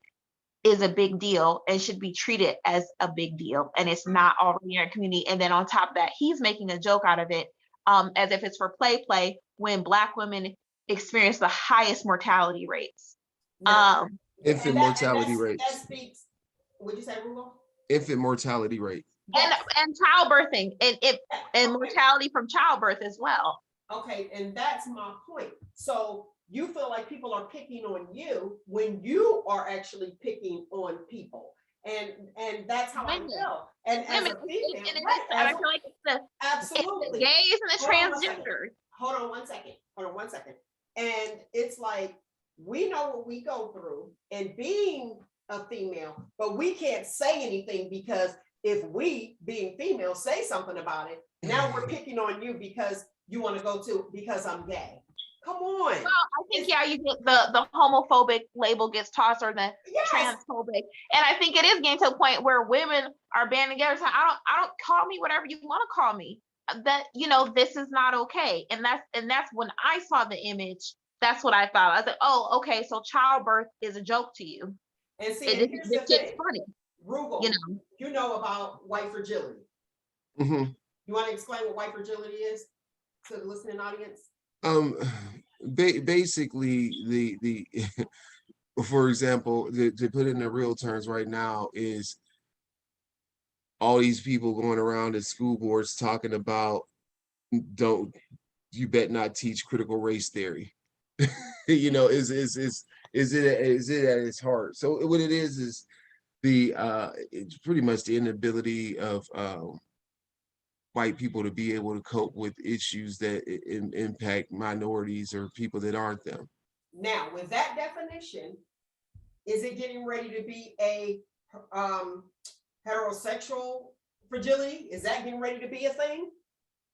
is a big deal and should be treated as a big deal. And it's not already in our community. And then on top of that, he's making a joke out of it, as if it's for play, when Black women experience the highest mortality rates. Infant mortality rates. That speaks, would you say, Roogle? Infant mortality rate. And childbirthing and mortality from childbirth as well. Okay, and that's my point. So you feel like people are picking on you when you are actually picking on people. And that's how Women. I feel. And as a female, I feel like it's absolutely. the gays and the transgenders. Hold on one second. And it's like, we know what we go through and being a female, but we can't say anything because if we, being female, say something about it, now we're picking on you because you want to go to, because I'm gay. Come on. Well, I think, you get the homophobic label gets tossed, or the transphobic. And I think it is getting to a point where women are banding together saying, I don't call me whatever you want to call me. That, this is not okay. And that's when I saw the image, that's what I thought. I was like, oh, okay, so childbirth is a joke to you. And see, and here's the thing. Funny. Roogle, you know about white fragility. Mm-hmm. You want to explain what white fragility is to the listening audience? Basically, the for example, to put it in the real terms right now, is all these people going around at school boards talking about, you bet not teach critical race theory. Is it at its heart? So what it is the it's pretty much the inability of white people to be able to cope with issues that impact minorities or people that aren't them. Now, with that definition, is it getting ready to be a heterosexual fragility? Is that getting ready to be a thing?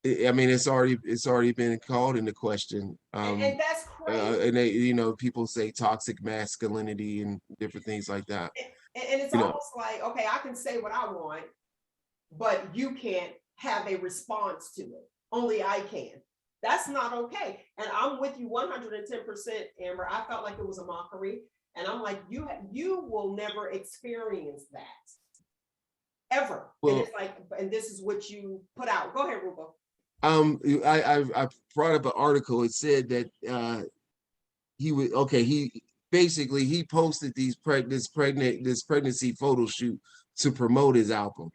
I mean, it's already been called into question. And that's crazy. And they, you know, people say toxic masculinity and different things like that. And it's You know, almost like, okay, I can say what I want, but you can't have a response to it. Only I can. That's not okay. And I'm with you 110%, Amber. I felt like it was a mockery. And I'm like, you will never experience that ever. well, and it's like, and this is what you put out. Go ahead, Roogle. I brought up an article. It said that he basically he posted this pregnancy photo shoot to promote his album.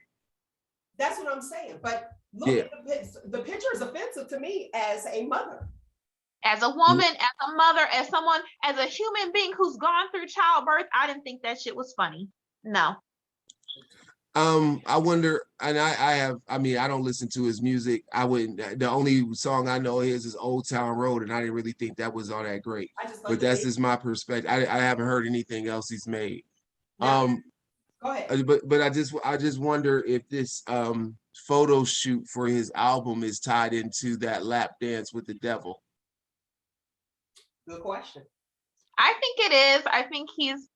That's what I'm saying. But look Yeah. at the picture is offensive to me as a mother. As a woman, as a mother, as someone, as a human being who's gone through childbirth, I didn't think that shit was funny. No. I wonder, and I mean, I don't listen to his music. The only song I know is Old Town Road, and I didn't really think that was all that great. But that's just my perspective. I haven't heard anything else he's made. Now, go ahead. But I just wonder if this photo shoot for his album is tied into that lap dance with the devil. Good question. I think it is. I think he's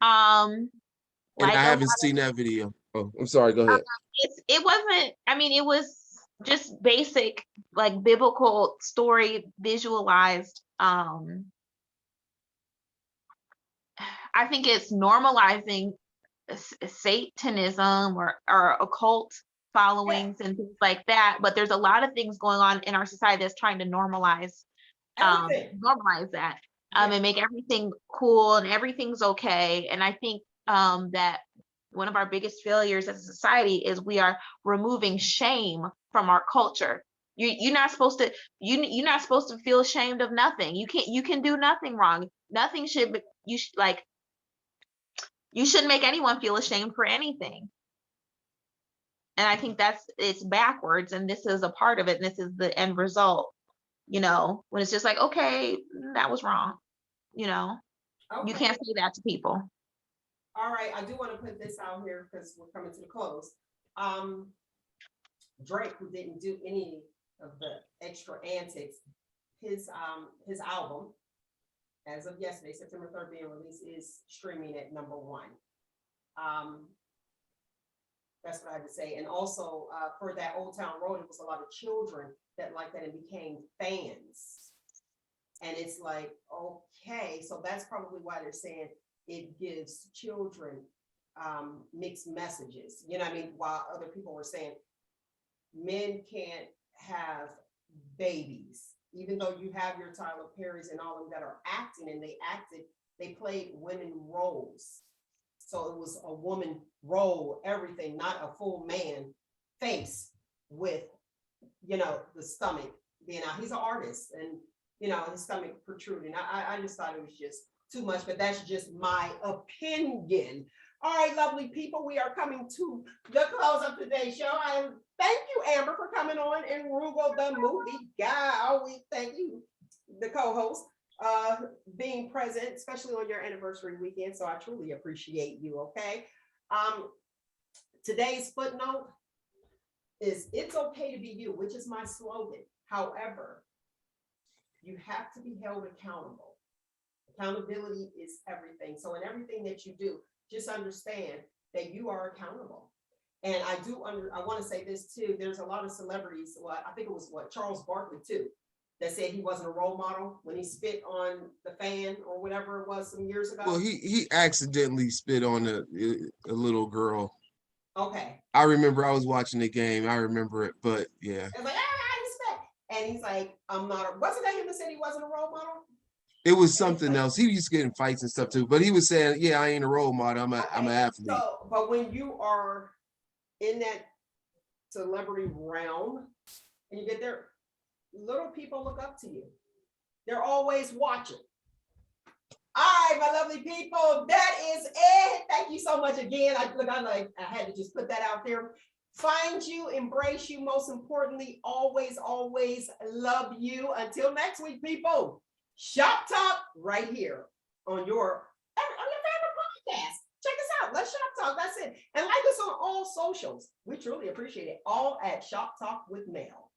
And like I haven't seen that video. Oh, I'm sorry, go ahead. It wasn't, I mean, it was just basic, like biblical story visualized. I think it's normalizing Satanism or occult followings and things like that. But there's a lot of things going on in our society that's trying to normalize that and make everything cool and everything's okay. And I think that one of our biggest failures as a society is we are removing shame from our culture. You're not supposed to you're not supposed to feel ashamed of nothing. You can do nothing wrong. Nothing should you shouldn't make anyone feel ashamed for anything. And I think it's backwards, and this is a part of it, and this is the end result, you know, when it's just like, okay, that was wrong, you know. Okay. You can't say that to people. All right, I do want to put this out here because we're coming to the close. Drake, who didn't do any of the extra antics, his album, as of yesterday, September 3rd being released, is streaming at #1. That's what I had to say. And also for that Old Town Road, it was a lot of children that liked that and became fans. And it's like, okay, so that's probably why they're saying it gives children mixed messages. You know what I mean? While other people were saying men can't have babies, even though you have your Tyler Perrys and all of them that are acting, and they played women roles. So it was a woman role, everything, not a full man face with, you know, the stomach being out. He's an artist, and, you know, his stomach protruding. I just thought it was just too much, but that's just my opinion. All right, lovely people, we are coming to the close of today's show. Thank you, Amber, for coming on, and Roogle, the movie guy. Always thank you, the co-host, being present, especially on your anniversary weekend. So I truly appreciate you. Okay. Today's footnote is "It's okay to be you," which is my slogan. However, you have to be held accountable. Accountability is everything. So in everything that you do, just understand that you are accountable. And I want to say this too. There's a lot of celebrities. Well, I think it was Charles Barkley too, that said he wasn't a role model when he spit on the fan or whatever it was some years ago. Well, he accidentally spit on a little girl. Okay. I remember I was watching the game. I remember it, but yeah. It's like, I spit. And he's like, I'm not, wasn't that him that said he wasn't a role model? It was something else. He used to get in fights and stuff too, but he was saying, yeah, I ain't a role model. I'm an athlete. So, but when you are in that celebrity realm and you get there, little people look up to you. They're always watching. All right, my lovely people, that is it. Thank you so much again. I had to just put that out there. find you, embrace you, most importantly, always, always love you. Until next week, people. Shop Talk right here on your favorite podcast. Check us out. Let's Shop Talk. That's it. And like us on all socials. We truly appreciate it. All at Shop Talk with Mel.